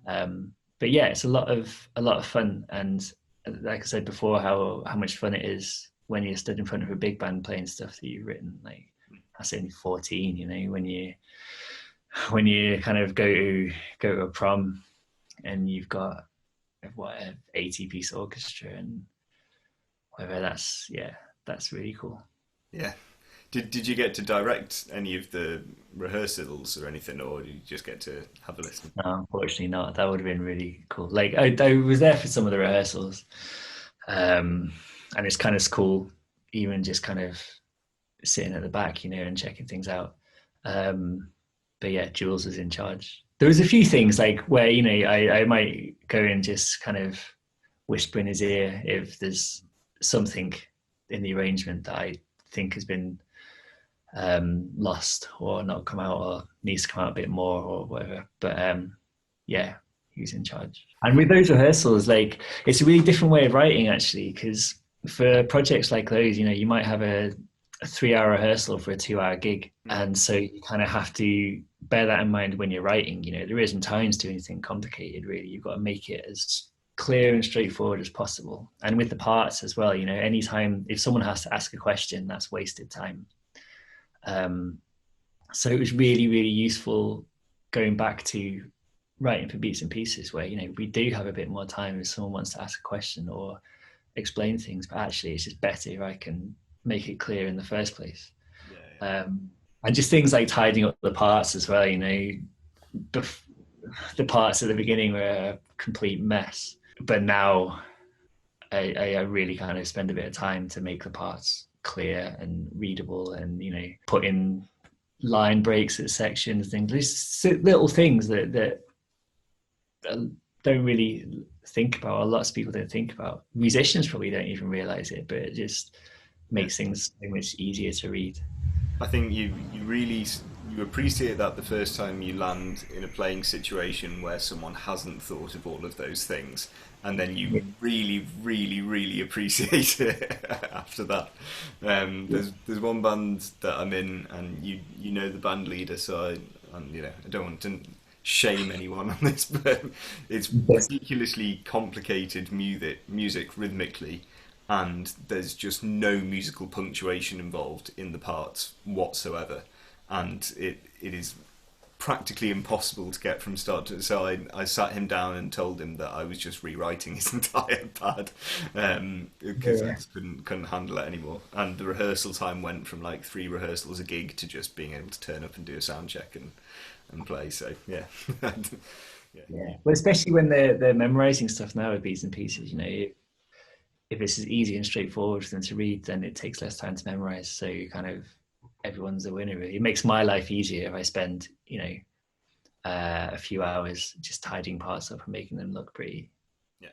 But yeah, it's a lot of fun, and like I said before, how much fun it is when you stood in front of a big band playing stuff that you've written. Like that's only 14, you know, when you kind of go to a prom and you've got what, an 80-piece orchestra and whatever. That's really cool. Yeah. Did you get to direct any of the rehearsals or anything, or did you just get to have a listen? No, unfortunately not. That would have been really cool. Like I was there for some of the rehearsals, and it's kind of cool, even just kind of sitting at the back, you know, and checking things out. But yeah, Jules was in charge. There was a few things like where, you know, I might go and just kind of whisper in his ear if there's something in the arrangement that I think has been lost or not come out or needs to come out a bit more or whatever. But yeah, he's in charge. And with those rehearsals, like it's a really different way of writing actually, because for projects like those, you know, you might have a 3-hour rehearsal for a 2-hour gig. And so you kind of have to bear that in mind when you're writing. You know, there isn't time to do anything complicated really. You've got to make it as clear and straightforward as possible. And with the parts as well, you know, anytime if someone has to ask a question, that's wasted time. So it was really, really useful going back to writing for beats and pieces where, you know, we do have a bit more time if someone wants to ask a question or explain things, but actually it's just better if I can make it clear in the first place. And just things like tidying up the parts as well, you know, the parts at the beginning were a complete mess, but now I really kind of spend a bit of time to make the parts clear and readable, and, you know, put in line breaks at sections, things, just little things that don't really think about. A lot of people don't think about. Musicians probably don't even realize it, but it just makes things so much easier to read. I think you really you appreciate that the first time you land in a playing situation where someone hasn't thought of all of those things, and then you really, really, really appreciate it after that. There's one band that I'm in, and you know the band leader, so you know, I don't want to shame anyone on this, but it's ridiculously complicated music rhythmically, and there's just no musical punctuation involved in the parts whatsoever, and it is practically impossible to get from start to. So I sat him down and told him that I was just rewriting his entire pad, because I just couldn't handle it anymore. And the rehearsal time went from like 3 rehearsals a gig to just being able to turn up and do a sound check and play. So yeah. Yeah. Well, especially when they're memorizing stuff now with beats and pieces, you know, if it's as easy and straightforward for them to read, then it takes less time to memorize. So you kind of, everyone's a winner really. It makes my life easier if I spend, you know, a few hours just tidying parts up and making them look pretty. Yeah.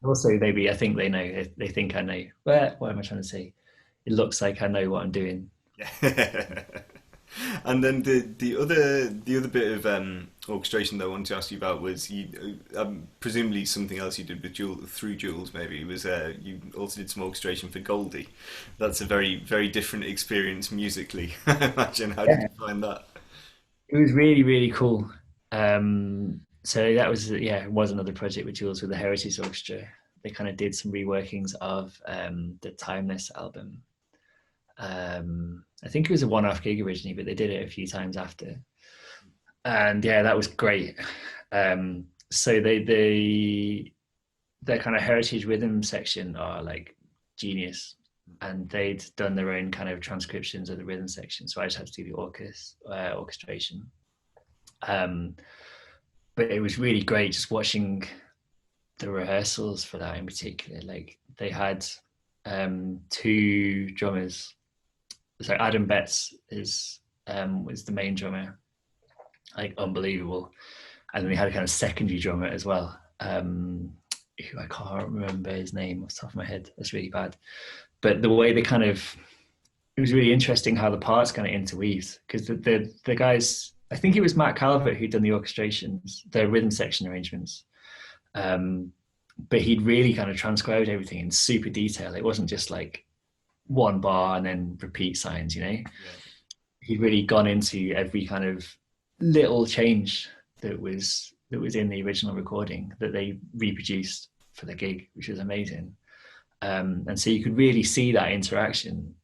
Also, I think they know, they think I know. What am I trying to say? It looks like I know what I'm doing. Yeah. And then the other bit of orchestration that I wanted to ask you about was presumably something else you did with through Jules. Maybe was you also did some orchestration for Goldie. That's a very, very different experience musically. I imagine. How did you find that? It was really, really cool. So that was it was another project with Jules with the Heritage Orchestra. They kind of did some reworkings of the Timeless album. I think it was a one-off gig originally, but they did it a few times after, and yeah, that was great. So their kind of heritage rhythm section are like genius, and they'd done their own kind of transcriptions of the rhythm section, so I just had to do the orchestration. But it was really great just watching the rehearsals for that in particular. Like they had 2 drummers. So Adam Betts was the main drummer, like unbelievable, and then we had a kind of secondary drummer as well, who I can't remember his name off the top of my head. That's really bad. But the way it was really interesting how the parts kind of interweaved, because the guys, I think it was Matt Calvert who'd done the orchestrations, the rhythm section arrangements, but he'd really kind of transcribed everything in super detail. It wasn't just like one bar and then repeat signs, you know. He'd really gone into every kind of little change that was in the original recording that they reproduced for the gig, which was amazing. And so you could really see that interaction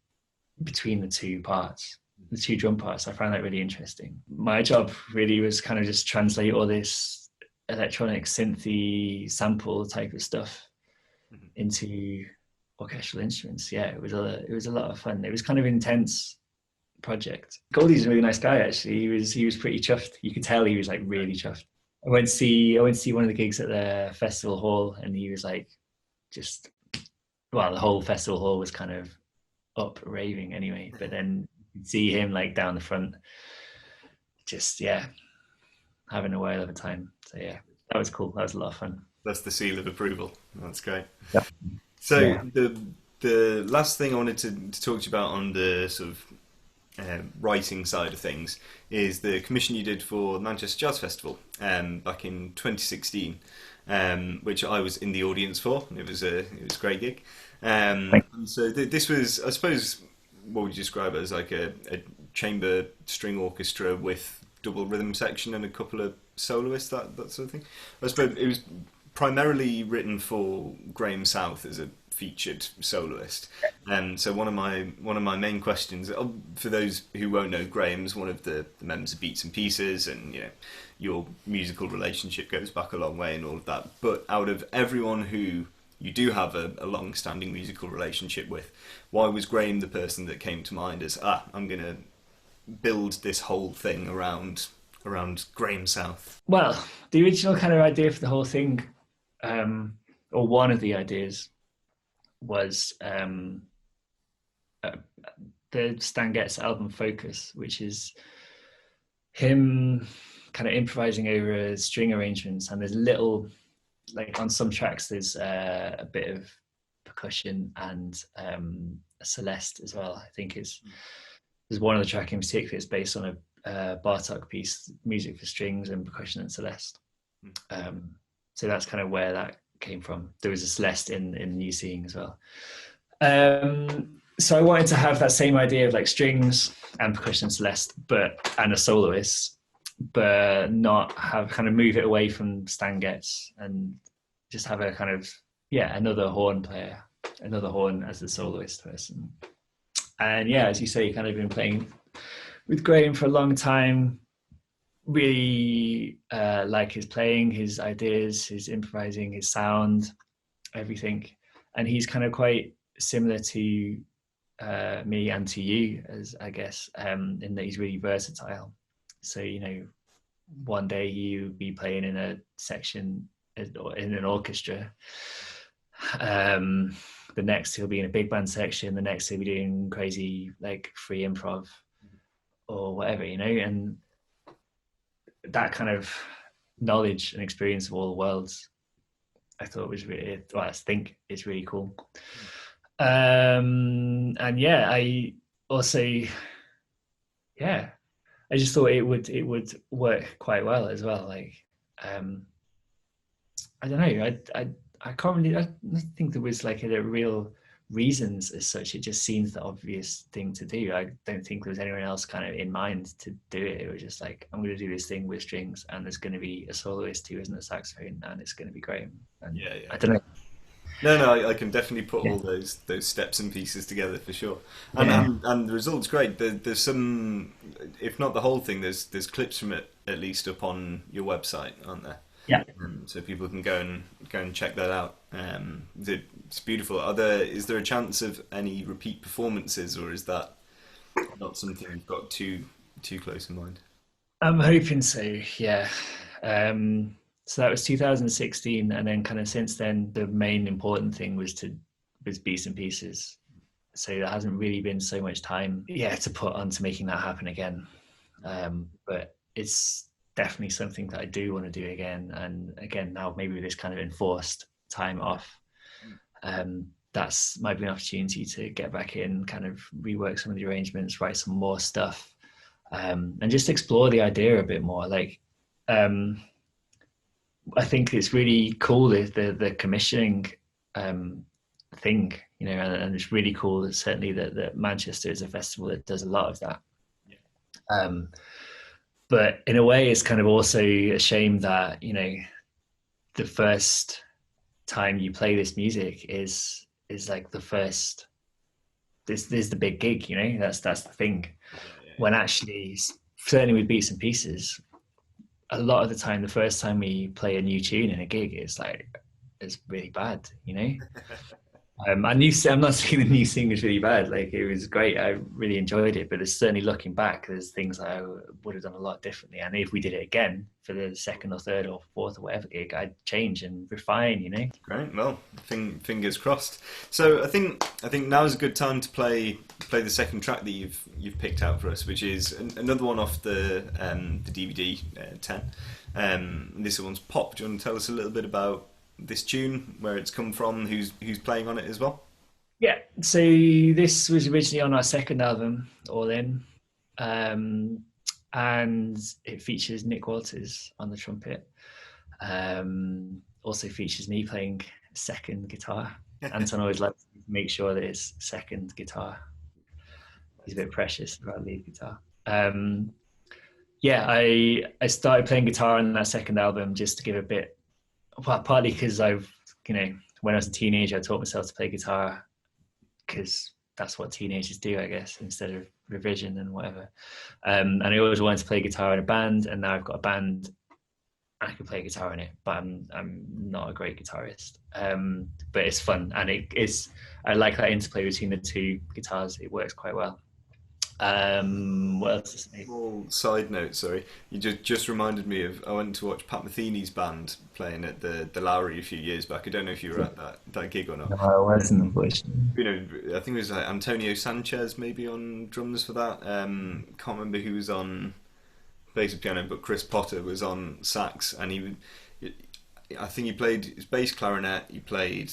between the 2 parts. the two drum parts. I found that really interesting. My job really was kind of just translate all this electronic synthy sample type of stuff into orchestral instruments. Yeah, it was a lot of fun. It was kind of intense project. Goldie's a really nice guy actually. He was pretty chuffed. You could tell he was like really chuffed. I went to see one of the gigs at the festival hall, and he was like, just, well, the whole festival hall was kind of up raving anyway. But then you'd see him like down the front, just having a whale of a time. So yeah, that was cool. That was a lot of fun. That's the seal of approval. That's great. Yeah. So the last thing I wanted to talk to you about on the sort of writing side of things is the commission you did for the Manchester Jazz Festival back in 2016, which I was in the audience for. It was a great gig. So this was, I suppose, what would you describe it as, like a chamber string orchestra with double rhythm section and a couple of soloists, that sort of thing. I suppose it was primarily written for Graham South as a featured soloist. So one of my main questions, for those who won't know, Graham's one of the members of Beats and Pieces, and your musical relationship goes back a long way and all of that. But out of everyone who you do have a long-standing musical relationship with, why was Graham the person that came to mind as I'm going to build this whole thing around Graham South? Well, the original kind of idea for the whole thing, or one of the ideas, was the Stan Getz album Focus, which is him kind of improvising over string arrangements, and there's little, like on some tracks there's a bit of percussion and a celeste as well. I think there's one of the track in particular is based on a Bartok piece, music for strings and percussion and celeste. So that's kind of where that came from. There was a celeste in New Seeing as well. So I wanted to have that same idea of like strings and percussion and celeste, and a soloist, but not have kind of move it away from Stan Getz and just have a kind of another horn player, another horn as the soloist person. And as you say, kind of been playing with Graham for a long time. Really like his playing, his ideas, his improvising, his sound, everything. And he's kind of quite similar to me and to you, as I guess, in that he's really versatile. So, one day he'll be playing in a section in an orchestra. The next he'll be in a big band section. The next he'll be doing crazy like free improv or whatever, and that kind of knowledge and experience of all the worlds, I thought was really, I think it's really cool. And I also, I just thought it would work quite well as well. Like, I don't know, I can't really, I think there was like a real reasons as such. It just seems the obvious thing to do. I don't think there was anyone else kind of in mind to do it. It was just like, I'm going to do this thing with strings, and there's going to be a soloist who isn't a saxophone, and it's going to be Graham. And I don't know. No, I can definitely put all those steps and pieces together for sure. And the result's great. There's some, if not the whole thing, there's clips from it at least up on your website, aren't there? Yeah. So people can go and check that out. It's beautiful. Is there a chance of any repeat performances, or is that not something you've got too close in mind? I'm hoping so. Yeah. So that was 2016, and then kind of since then, the main important thing was Beats and Pieces. So there hasn't really been so much time, to put onto making that happen again. But it's definitely something that I do want to do again. And again, now maybe with this kind of enforced time off, that's might be an opportunity to get back in, kind of rework some of the arrangements, write some more stuff, and just explore the idea a bit more. Like, I think it's really cool, the commissioning thing, and it's really cool that certainly that Manchester is a festival that does a lot of that. But in a way, it's kind of also a shame that, the first time you play this music is like the first, this is the big gig, that's the thing. when actually, certainly with Beats and Pieces, a lot of the time, the first time we play a new tune in a gig, it's really bad, you know. I'm not saying the new thing was really bad. Like, it was great. I really enjoyed it. But it's certainly, looking back, there's things I would have done a lot differently. And if we did it again for the second or third or fourth or whatever gig, I'd change and refine, you know. Great. Well, fingers crossed. So I think now is a good time to play the second track that you've picked out for us, which is another one off the DVD 10. This one's Pop. Do you want to tell us a little bit about this tune, where it's come from, who's playing on it as well? Yeah, so this was originally on our second album, All In, and it features Nick Walters on the trumpet. Also features me playing second guitar. Anton always likes to make sure that it's second guitar. He's a bit precious about lead guitar. I started playing guitar on that second album just to give a bit. Well, partly because when I was a teenager, I taught myself to play guitar because that's what teenagers do, I guess, instead of revision and whatever. And I always wanted to play guitar in a band, and now I've got a band. I can play guitar in it, but I'm not a great guitarist. But it's fun, and I like that interplay between the two guitars. It works quite well. What else to say? Small side note, sorry. You just reminded me of, I went to watch Pat Metheny's band playing at the Lowry a few years back. I don't know if you were at that gig or not. No, I wasn't, unfortunately. I think it was like Antonio Sanchez maybe on drums for that. Can't remember who was on bass and piano, but Chris Potter was on sax, and I think he played his bass clarinet, he played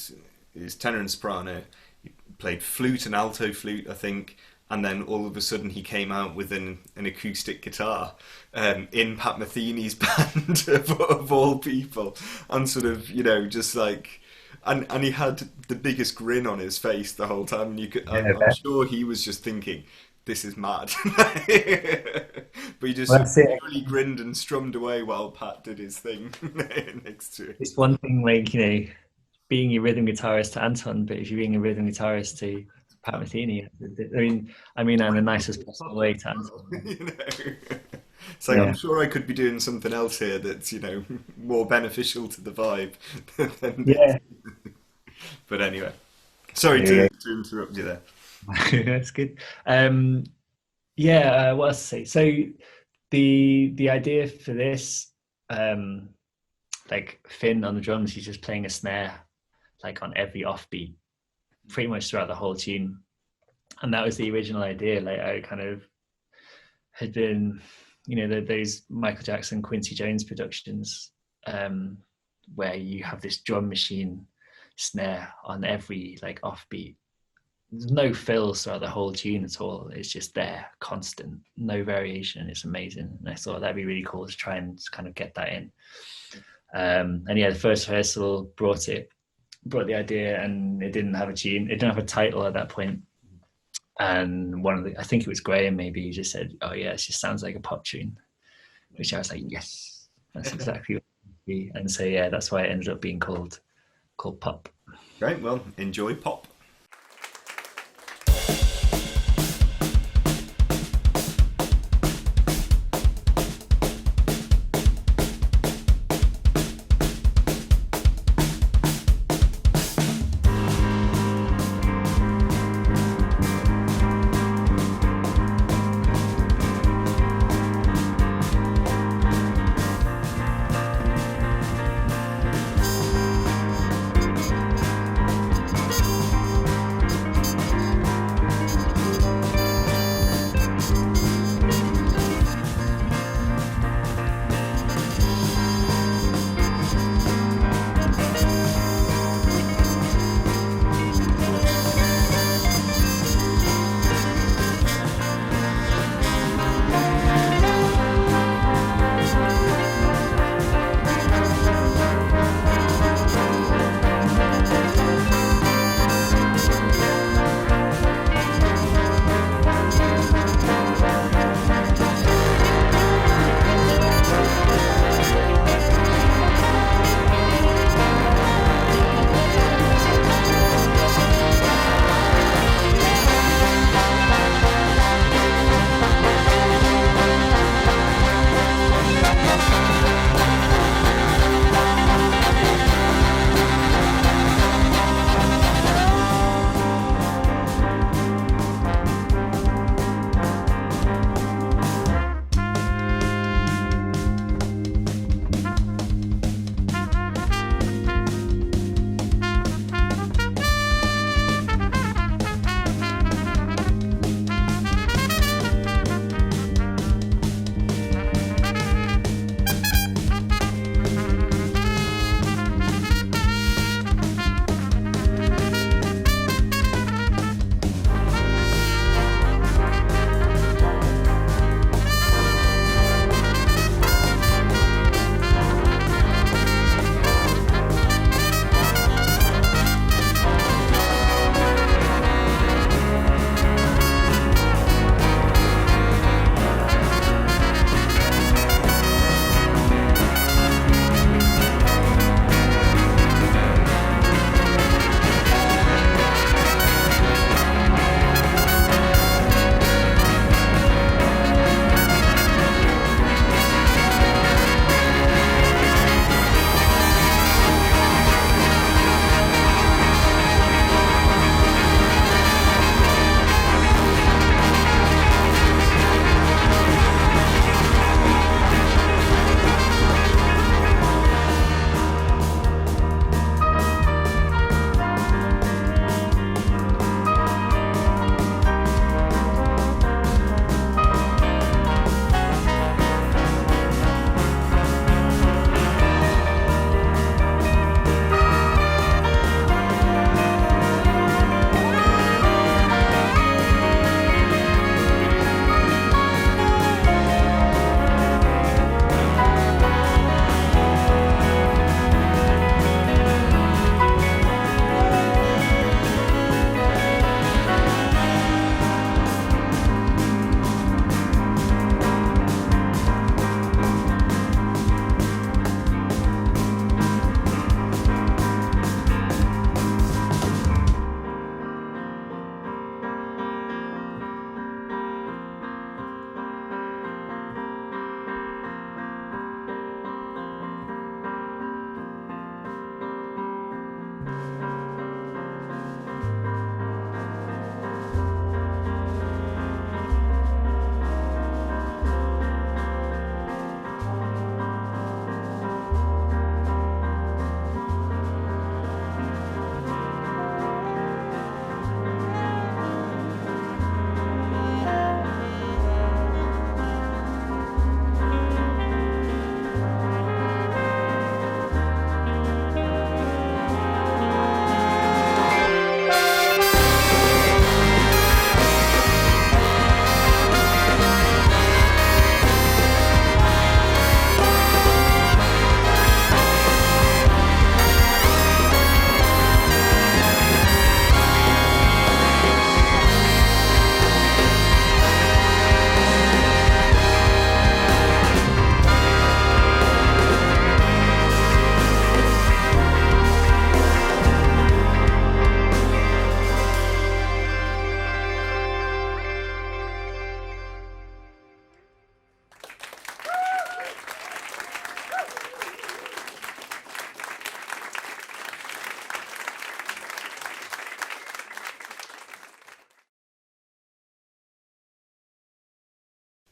his tenor and soprano, he played flute and alto flute, I think. And then all of a sudden he came out with an acoustic guitar in Pat Metheny's band of all people, and sort of, just like, and he had the biggest grin on his face the whole time, and I'm sure he was just thinking, this is mad. But he just really grinned and strummed away while Pat did his thing next to it. It's one thing, like, being a rhythm guitarist to Anton, but if you're being a rhythm guitarist to Pat Metheny, I mean, in the nicest possible way to Anton. It's like, I'm sure I could be doing something else here that's, more beneficial to the vibe than this. But anyway, sorry to interrupt you there. That's good. What else to say? So the idea for this, like Finn on the drums, he's just playing a snare like on every offbeat pretty much throughout the whole tune, and that was the original idea. Like, I kind of had been, those Michael Jackson, Quincy Jones productions, where you have this drum machine snare on every like offbeat. There's no fills throughout the whole tune at all. It's just there, constant, no variation. It's amazing, and I thought that'd be really cool to try and kind of get that in. The first rehearsal brought the idea, and it didn't have a tune. It didn't have a title at that point. And I think it was Graham, maybe, he just said, "Oh yeah, it just sounds like a pop tune," which I was like, yes, that's exactly what it would be. And so that's why it ended up being called Pop. Great. Well, enjoy Pop.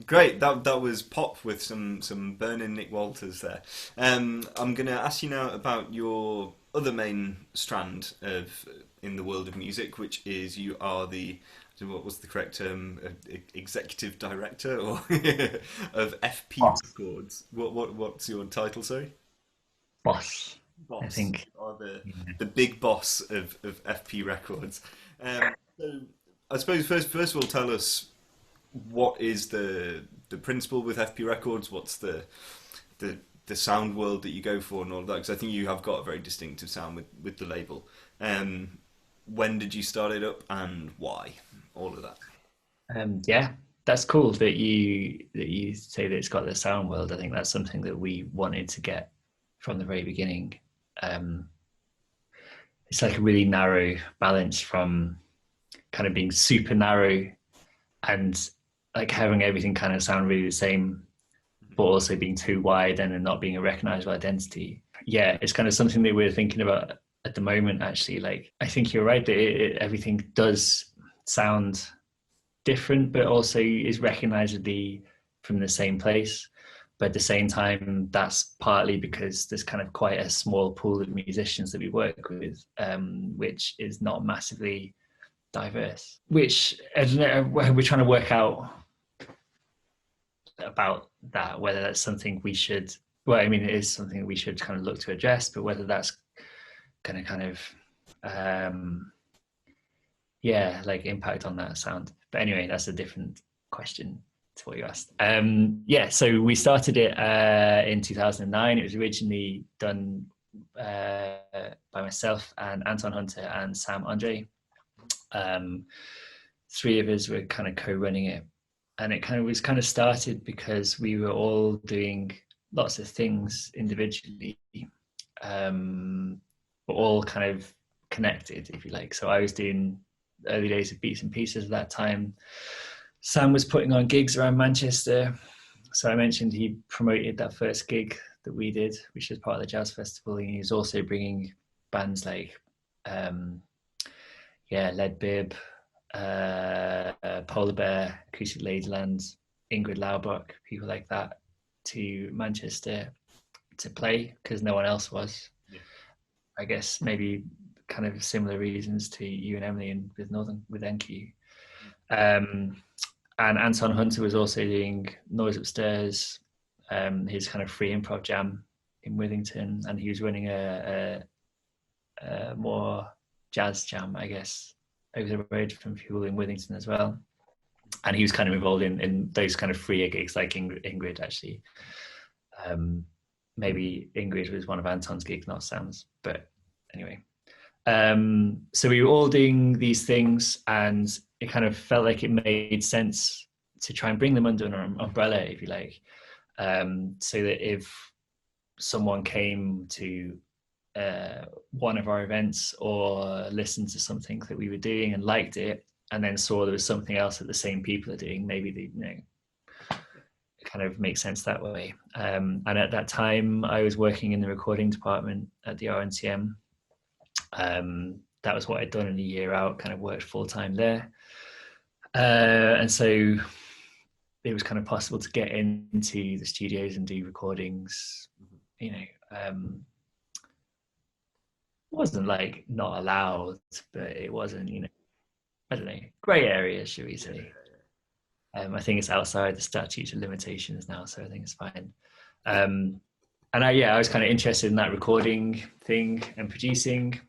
Great. That was pop with some burning Nick Walters there. I'm going to ask you now about your other main strand of in the world of music, which is you are the what was the correct term? Executive director or of EfPi Boss. Records. What's your title? Sorry. Boss, I Boss. think. Or Yeah. the big boss of EfPi Records. So I suppose first of all, tell us what is the principle with FP Records? What's the the sound world that you go for and all of that? Because I think you have got a very distinctive sound with the label. When did you start it up and why? All of that. Yeah, that's cool that you say that it's got the sound world. I think that's something that we wanted to get from the very beginning. Um, it's like a really narrow balance from kind of being super narrow and like having everything kind of sound really the same, but also being too wide and then not being a recognizable identity. Yeah, it's kind of something that we're thinking about at the moment, actually. Like, I think you're right that everything does sound different, but also is recognizably from the same place. But at the same time, that's partly because there's kind of quite a small pool of musicians that we work with, which is not massively diverse. Which I don't know, we're trying to work out about that, whether that's something we should. Well, I mean, it is something we should kind of look to address, but whether that's going to kind of yeah, like impact on that sound. But anyway, that's a different question to what you asked. Yeah, so we started it in 2009. It was originally done by myself and Anton Hunter and Sam Andre. Three of us were kind of co-running it, and it kind of was kind of started because we were all doing lots of things individually, but all kind of connected, if you like. So I was doing early days of Beats and Pieces at that time. Sam was putting on gigs around Manchester. So I mentioned he promoted that first gig that we did, which was part of the Jazz Festival. And he was also bringing bands like, Lead Bib, Polar Bear, Acoustic Ladyland, Ingrid Laubach, people like that to Manchester to play because no one else was. Yeah. I guess maybe kind of similar reasons to you and Emily and with NQ. And Anton Hunter was also doing Noise Upstairs, his kind of free improv jam in Withington, and he was running a more jazz jam, I guess, over the road from people in Withington as well. And he was kind of involved in those kind of freer gigs, like Ingrid actually. Maybe Ingrid was one of Anton's gigs, not Sam's, but anyway. So we were all doing these things, and it kind of felt like it made sense to try and bring them under an umbrella, if you like, so that if someone came to one of our events or listened to something that we were doing and liked it, and then saw there was something else that the same people are doing, maybe it kind of makes sense that way. And at that time, I was working in the recording department at the RNCM. That was what I'd done in a year out, kind of worked full time there. And so it was kind of possible to get into the studios and do recordings, it wasn't like not allowed, but it wasn't, I don't know, grey area, should we say. I think it's outside the statutes and limitations now, so I think it's fine. And I was kind of interested in that recording thing and producing.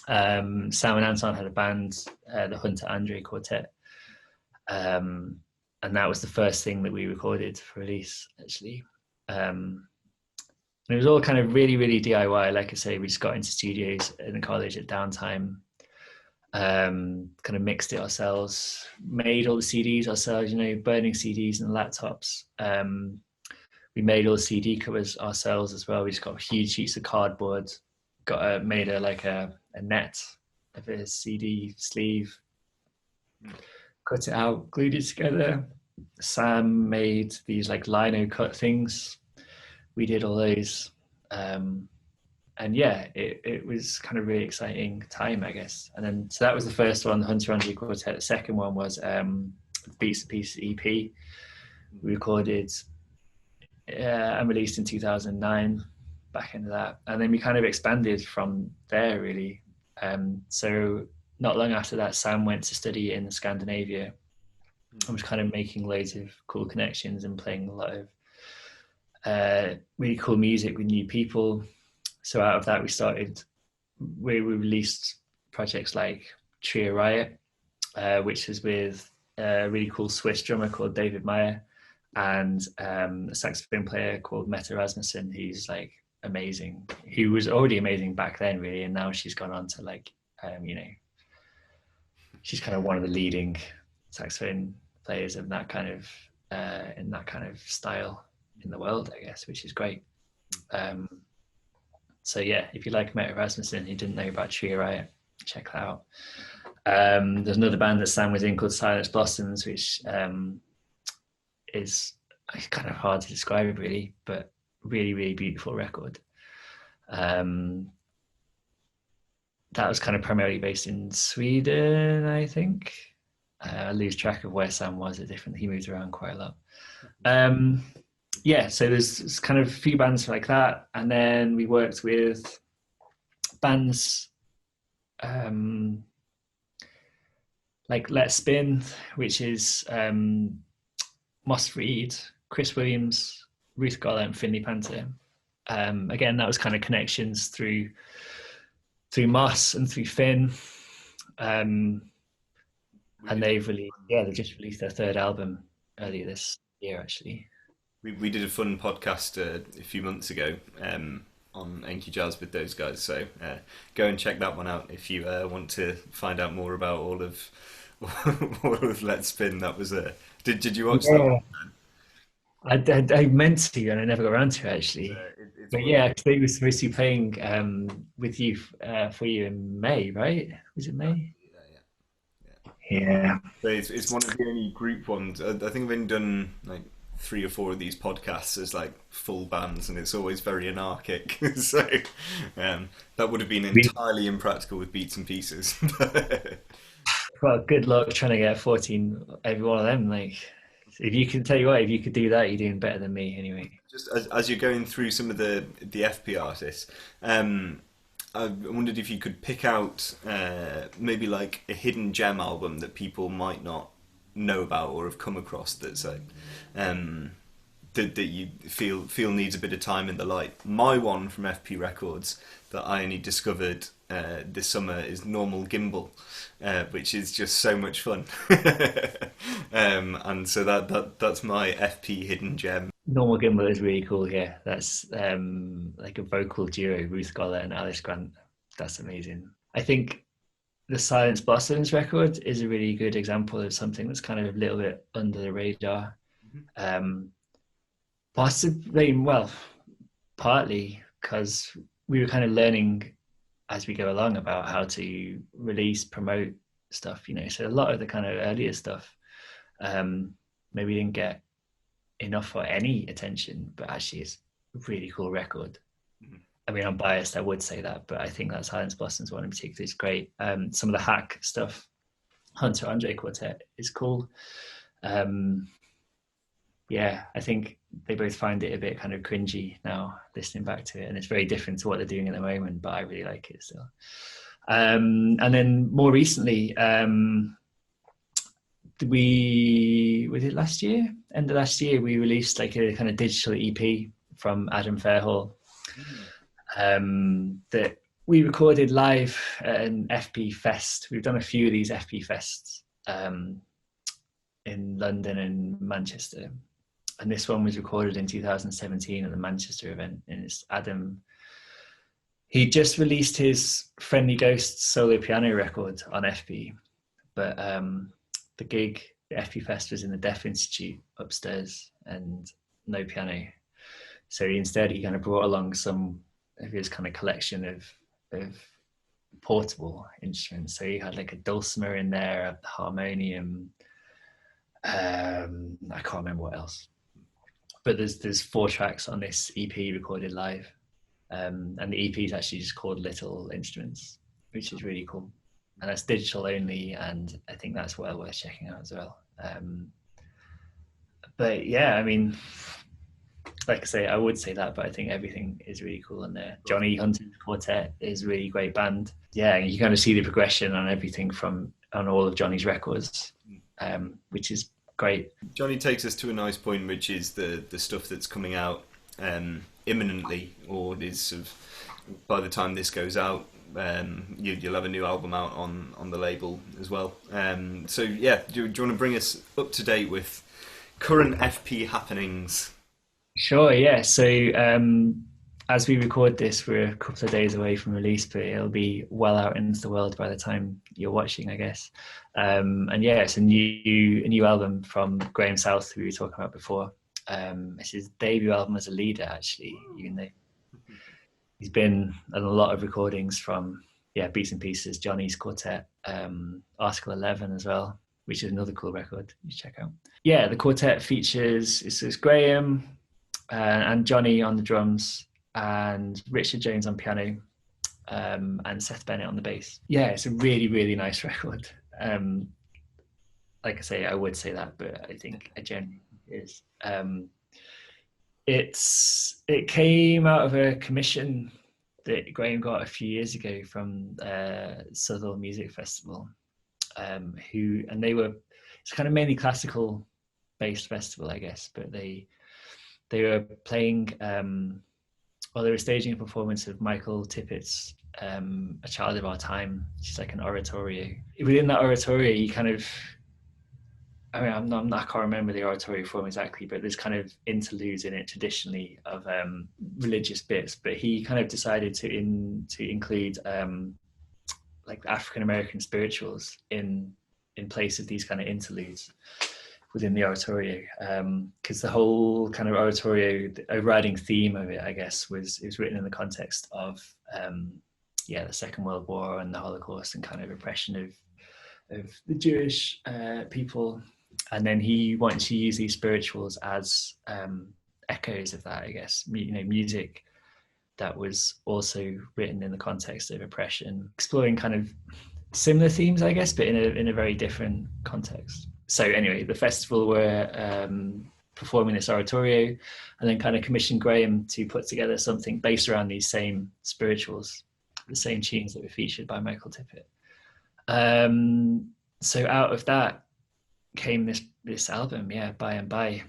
Sam and Anton had a band, the Hunter Andre Quartet, and that was the first thing that we recorded for release, actually. And it was all kind of really, really DIY. Like I say, we just got into studios in the college at downtime, kind of mixed it ourselves, made all the CDs ourselves, burning CDs and laptops. We made all the CD covers ourselves as well. We just got huge sheets of cardboard, made a net of a CD sleeve, cut it out, glued it together. Sam made these like lino cut things. We did all those. And yeah, it was kind of really exciting time, I guess. And then, so that was the first one, the Hunter Andre Quartet. The second one was Beats and Pieces EP, we recorded and released in 2009, back into that. And then we kind of expanded from there, really. So not long after that, Sam went to study in Scandinavia and was kind of making loads of cool connections and playing a lot of really cool music with new people. So out of that, we released projects like Trio Riot, which was with a really cool Swiss drummer called David Meyer, and a saxophone player called Mette Rasmussen, who's like amazing. He was already amazing back then, really, and now she's gone on to like, she's kind of one of the leading saxophone players of that kind of in that kind of style in the world, I guess, which is great. So yeah, if you like Mette Rasmussen, you didn't know about Trio Riot, check that out. There's another band that Sam was in called Silence Blossoms, which is kind of hard to describe, really, but really, really beautiful record. That was kind of primarily based in Sweden, I think. I lose track of where Sam was. He moved around quite a lot. Yeah, so there's kind of a few bands like that, and then we worked with bands like Let's Spin, which is Moss Reed, Chris Williams, Ruth Goller, and Finley Panther. Again, that was kind of connections through Moss and through Finn. And they just released their third album earlier this year, actually. We did a fun podcast a few months ago on Enki Jazz with those guys, so go and check that one out if you want to find out more about all of Let's Spin. That was did you watch that? I meant to, and I never got around to it, actually. But yeah, they were supposed to be playing with you for you in May, right? Was it May? Yeah. So it's one of the only group ones. I think I've only done like 3 or 4 of these podcasts as like full bands, and it's always very anarchic. So that would have been entirely impractical with Beats and Pieces. Well, good luck trying to get 14 every one of them. Like, if you can, tell you what, if you could do that, you're doing better than me anyway. Just as you're going through some of the EfPi artists, I wondered if you could pick out maybe like a hidden gem album that people might not know about or have come across that's like that you feel needs a bit of time in the light. My one from EfPi Records that I only discovered this summer is Normal Gimbal, which is just so much fun. And so that's my EfPi hidden gem. Normal Gimbal is really cool. Yeah, that's like a vocal duo, Ruth Goller and Alice Grant. That's amazing. I think the Silence Blossoms record is a really good example of something that's kind of a little bit under the radar. Possibly, well, partly because we were kind of learning as we go along about how to release, promote stuff, so a lot of the kind of earlier stuff maybe didn't get enough or any attention, but actually it's a really cool record. I mean, I'm biased, I would say that, but I think that Silence Blossoms one in particular is great. Some of the hack stuff, Hunter Andre Quartet, is cool. Yeah, I think they both find it a bit kind of cringy now, listening back to it, and it's very different to what they're doing at the moment, but I really like it still. And then more recently, we did last year, end of last year, we released like a kind of digital EP from Adam Fairhall that we recorded live at an EfPi Fest. We've done a few of these EfPi Fests in London and Manchester. And this one was recorded in 2017 at the Manchester event. And it's Adam. He just released his Friendly Ghost solo piano record on EfPi, but the gig, the EfPi Fest, was in the Deaf Institute upstairs and no piano. So instead, he kind of brought along some of his kind of collection of portable instruments. So he had like a dulcimer in there, a harmonium. I can't remember what else. But there's 4 tracks on this EP recorded live. And the EP is actually just called Little Instruments, which is really cool. And that's digital only, and I think that's well worth checking out as well. But yeah, I mean, like I say, I would say that, but I think everything is really cool on there. Johnny Hunter's quartet is a really great band. Yeah, you kind of see the progression on everything from on all of Johnny's records, which is great. Johnny takes us to a nice point, which is the stuff that's coming out imminently, or is sort of, by the time this goes out, you'll have a new album out on the label as well. So yeah, do you want to bring us up to date with current FP happenings? Sure, yeah. So as we record this, we're a couple of days away from release, but it'll be well out into the world by the time you're watching, I guess. And yeah, it's a new album from Graham South, who we were talking about before. It's his debut album as a leader, actually, even though he's been on a lot of recordings from Beats and Pieces, Johnny's Quartet, Article 11 as well, which is another cool record you should check out. Yeah, the quartet features it's Graham and Johnny on the drums, and Richard Jones on piano, and Seth Bennett on the bass. Yeah, it's a really, really nice record. Like I say, I would say that, but I think I generally is. It came out of a commission that Graham got a few years ago from Southall Music Festival, it's kind of mainly classical based festival, I guess, but they were playing they were staging a performance of Michael Tippett's A Child of Our Time, which is like an oratorio. Within that oratorio, you kind of, I can't remember the oratorio form exactly, but there's kind of interludes in it traditionally of religious bits. But he kind of decided to include like African American spirituals in place of these kind of interludes within the oratorio, because the whole kind of oratorio, the overriding theme of it, I guess, was written in the context of the Second World War and the Holocaust and kind of oppression of the Jewish people. And then he wanted to use these spirituals as echoes of that, I guess, music that was also written in the context of oppression, exploring kind of similar themes, I guess, but in a very different context. So anyway, the festival were performing this oratorio, and then kind of commissioned Graham to put together something based around these same spirituals, the same tunes that were featured by Michael Tippett. So out of that came this album, By and By,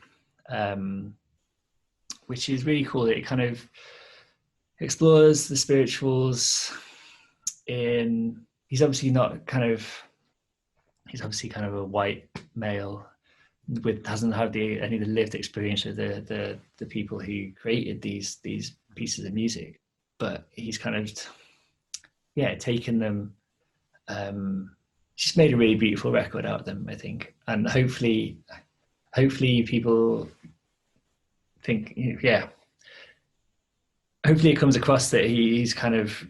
which is really cool. It kind of explores the spirituals he's obviously kind of a white male doesn't have any of the lived experience of the people who created these pieces of music, but he's kind of taken them, just made a really beautiful record out of them, I think. And hopefully people think, hopefully it comes across that he's kind of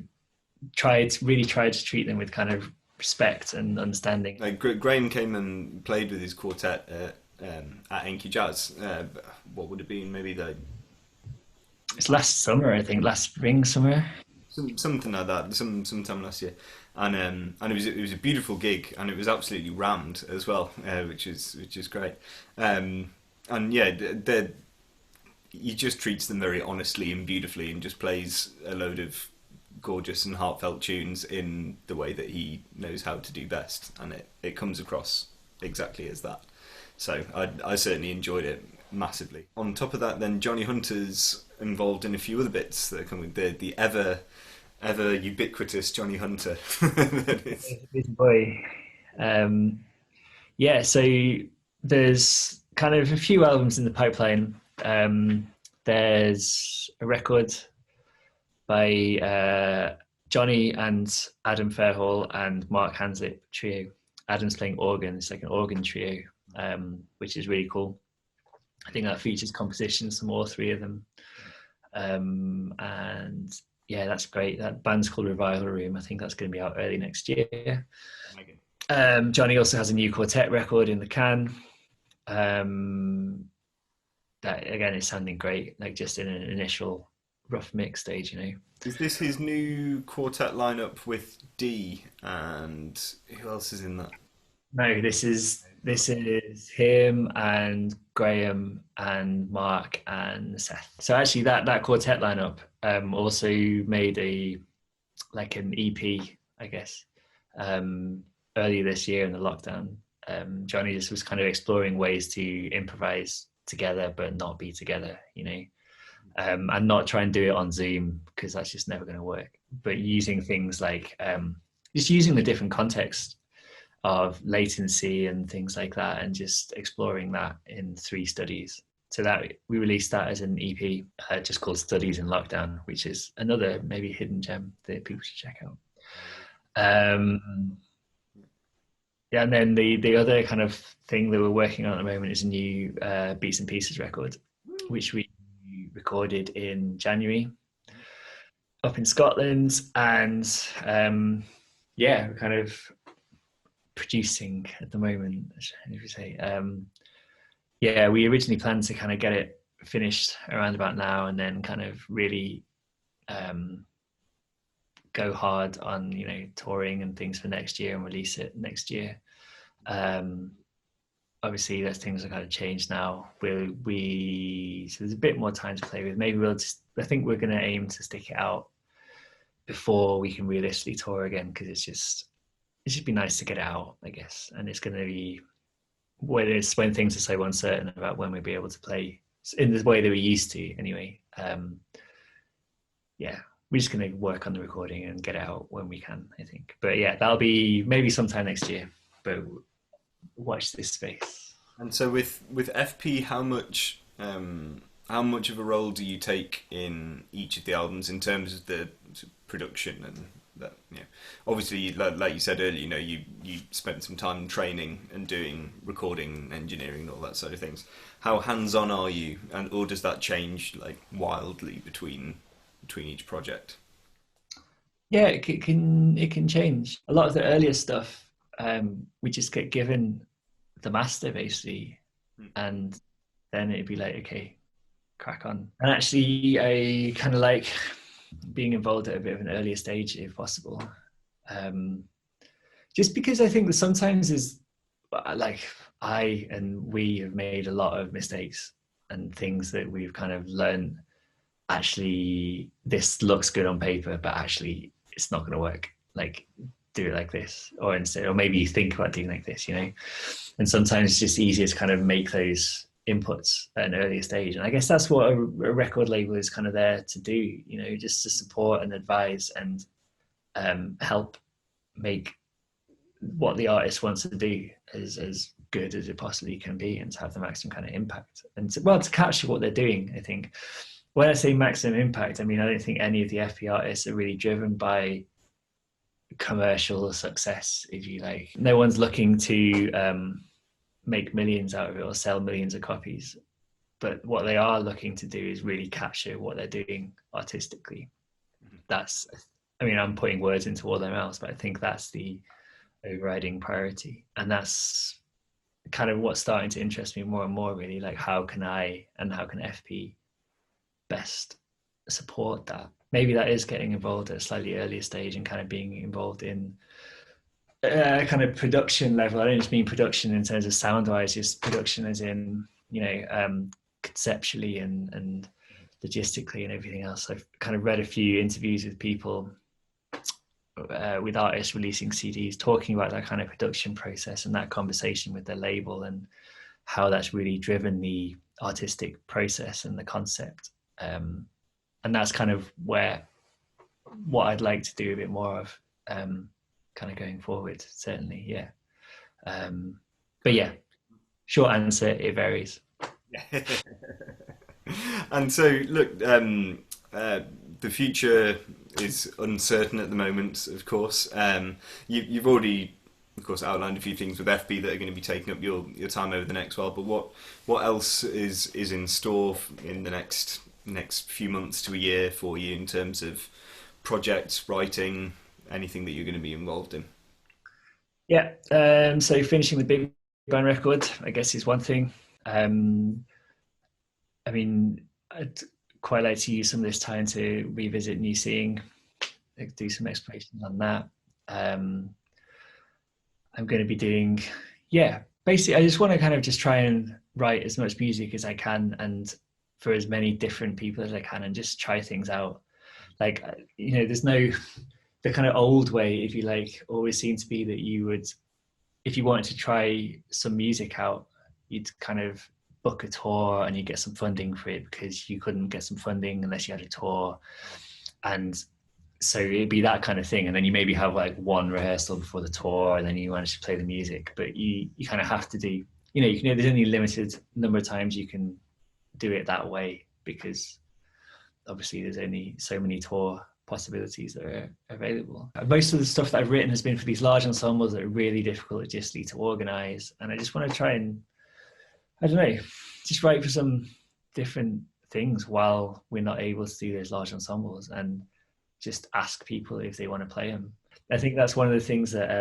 tried to treat them with kind of respect and understanding. Like Graham came and played with his quartet at Enki Jazz. What would it be? Maybe it's last summer, I think, last spring, summer. Something like that. Sometime last year, and it was a beautiful gig, and it was absolutely rammed as well, which is great. He just treats them very honestly and beautifully, and just plays a load of gorgeous and heartfelt tunes in the way that he knows how to do best, and it comes across exactly as that. So I certainly enjoyed it massively. On top of that, then Johnny Hunter's involved in a few other bits that come with the ever ubiquitous Johnny Hunter. Big boy. So there's kind of a few albums in the pipeline. There's a record by Johnny and Adam Fairhall and Mark Hanslip trio. Adam's playing organ. It's like an organ trio, which is really cool. I think that features compositions from all three of them. And yeah, that's great. That band's called Revival Room. I think that's going to be out early next year. Johnny also has a new quartet record in the can. That again is sounding great, like just in an initial rough mix stage, Is this his new quartet lineup with D, and who else is in that? No, this is this is him and Graham and Mark and Seth. So actually that quartet lineup also made an EP, I guess, earlier this year in the lockdown. Johnny just was kind of exploring ways to improvise together but not be together, and not try and do it on Zoom because that's just never going to work. But using things like just using the different context of latency and things like that, and just exploring that in 3 studies. So that we released that as an EP, just called Studies in Lockdown, which is another maybe hidden gem that people should check out. Yeah, and then the other kind of thing that we're working on at the moment is a new Beats and Pieces record, which we recorded in January up in Scotland, and we're kind of producing at the moment, if you say. We originally planned to kind of get it finished around about now, and then kind of really go hard on touring and things for next year and release it next year. Obviously those things are kind of changed now. So there's a bit more time to play with. Maybe I think we're going to aim to stick it out before we can realistically tour again, because it's just be nice to get it out, I guess. And it's going to be when things are so uncertain about when we'll be able to play in the way that we used to anyway. We're just going to work on the recording and get it out when we can, I think. But yeah, that'll be maybe sometime next year, but watch this space. And so with EfPi, how much of a role do you take in each of the albums in terms of the production and that? Obviously, like you said earlier, you spent some time training and doing recording, engineering, and all that sort of things. How hands-on are you, or does that change wildly between each project? Yeah, it can change. A lot of the earlier stuff, we just get given the master basically, and then it'd be like, okay, crack on. And actually, I kind of like being involved at a bit of an earlier stage if possible, just because I think that sometimes we have made a lot of mistakes and things that we've kind of learned. Actually, this looks good on paper, but actually it's not going to work. Do it like this, or maybe you think about doing like this, and sometimes it's just easier to kind of make those inputs at an earlier stage. And I guess that's what a record label is kind of there to do, just to support and advise and help make what the artist wants to do as good as it possibly can be, and to have the maximum kind of impact, and to capture what they're doing. I think when I say maximum impact, I mean, I don't think any of the EfPi artists are really driven by commercial success, if you like. No one's looking to make millions out of it or sell millions of copies. But what they are looking to do is really capture what they're doing artistically. I'm putting words into all their mouths, but I think that's the overriding priority. And that's kind of what's starting to interest me more and more, really. How can EfPi best support that? Maybe that is getting involved at a slightly earlier stage and kind of being involved in kind of production level. I don't just mean production in terms of sound wise, just production as in, conceptually and logistically and everything else. I've kind of read a few interviews with people, with artists releasing CDs, talking about that kind of production process and that conversation with their label, and how that's really driven the artistic process and the concept. And that's kind of what I'd like to do a bit more of, kind of going forward, certainly. Yeah. But yeah, short answer, it varies. And so look, the future is uncertain at the moment, of course. You've already, of course, outlined a few things with EfPi that are going to be taking up your time over the next while, but what else is in store in the next few months to a year for you in terms of projects, writing, anything that you're going to be involved in? Yeah, so finishing the big band record, I guess, is one thing. I'd quite like to use some of this time to revisit New Seeing, do some explorations on that. I'm going to be doing, basically, I just want to kind of just try and write as much music as I can, and for as many different people as I can, and just try things out. Like, there's no, the kind of old way, if you like, always seemed to be that you would, if you wanted to try some music out, you'd kind of book a tour and you get some funding for it, because you couldn't get some funding unless you had a tour. And so it'd be that kind of thing. And then you maybe have like one rehearsal before the tour, and then you manage to play the music. But you kind of have to do, there's only a limited number of times you can do it that way, because obviously there's only so many tour possibilities that are available. Most of the stuff that I've written has been for these large ensembles that are really difficult logistically to organize. And I just want to try and, I don't know, just write for some different things while we're not able to do those large ensembles, and just ask people if they want to play them. I think that's one of the things that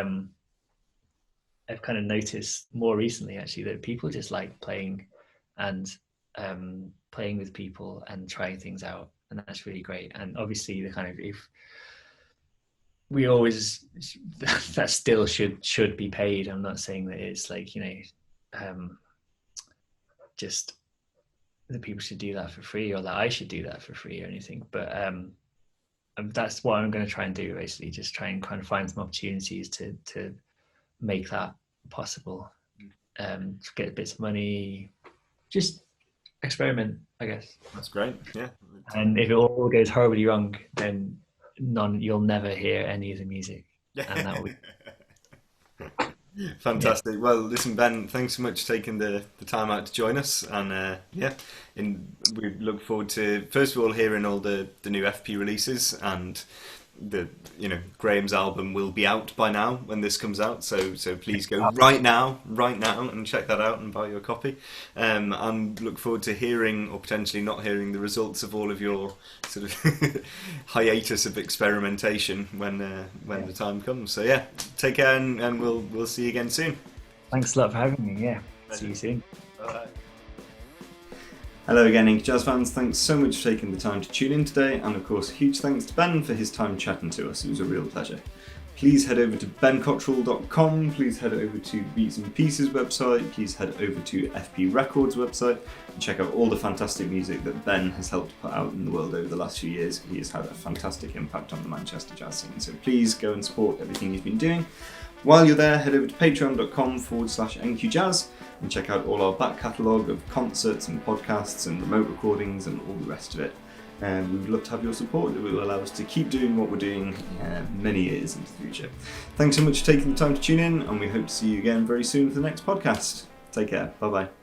I've kind of noticed more recently, actually, that people just like playing and playing with people and trying things out. And that's really great. And obviously the kind of, if we always, that still should be paid. I'm not saying that it's like, just that people should do that for free, or that I should do that for free or anything. But that's what I'm going to try and do, basically, just try and kind of find some opportunities to make that possible. To get bits of money, just experiment, I guess. That's great. Yeah. And if it all goes horribly wrong, then you'll never hear any of the music. And that will be fantastic. Yeah. Well, listen, Ben, thanks so much for taking the time out to join us. And we look forward to, first of all, hearing all the new EfPi releases, and Graham's album will be out by now when this comes out, so please go right now and check that out and buy your copy, and look forward to hearing, or potentially not hearing, the results of all of your sort of hiatus of experimentation when the time comes. So yeah, take care, and we'll see you again soon. Thanks a lot for having me. Yeah, see you soon. Bye. Hello again, Inky Jazz fans. Thanks so much for taking the time to tune in today, and of course, huge thanks to Ben for his time chatting to us. It was a real pleasure. Please head over to bencottrell.com, please head over to Beats and Pieces website, please head over to EfPi Records website, and check out all the fantastic music that Ben has helped put out in the world over the last few years. He has had a fantastic impact on the Manchester jazz scene, so please go and support everything he's been doing. While you're there, head over to patreon.com/NQJazz and check out all our back catalogue of concerts and podcasts and remote recordings and all the rest of it. We would love to have your support. It will allow us to keep doing what we're doing many years into the future. Thanks so much for taking the time to tune in, and we hope to see you again very soon for the next podcast. Take care. Bye-bye.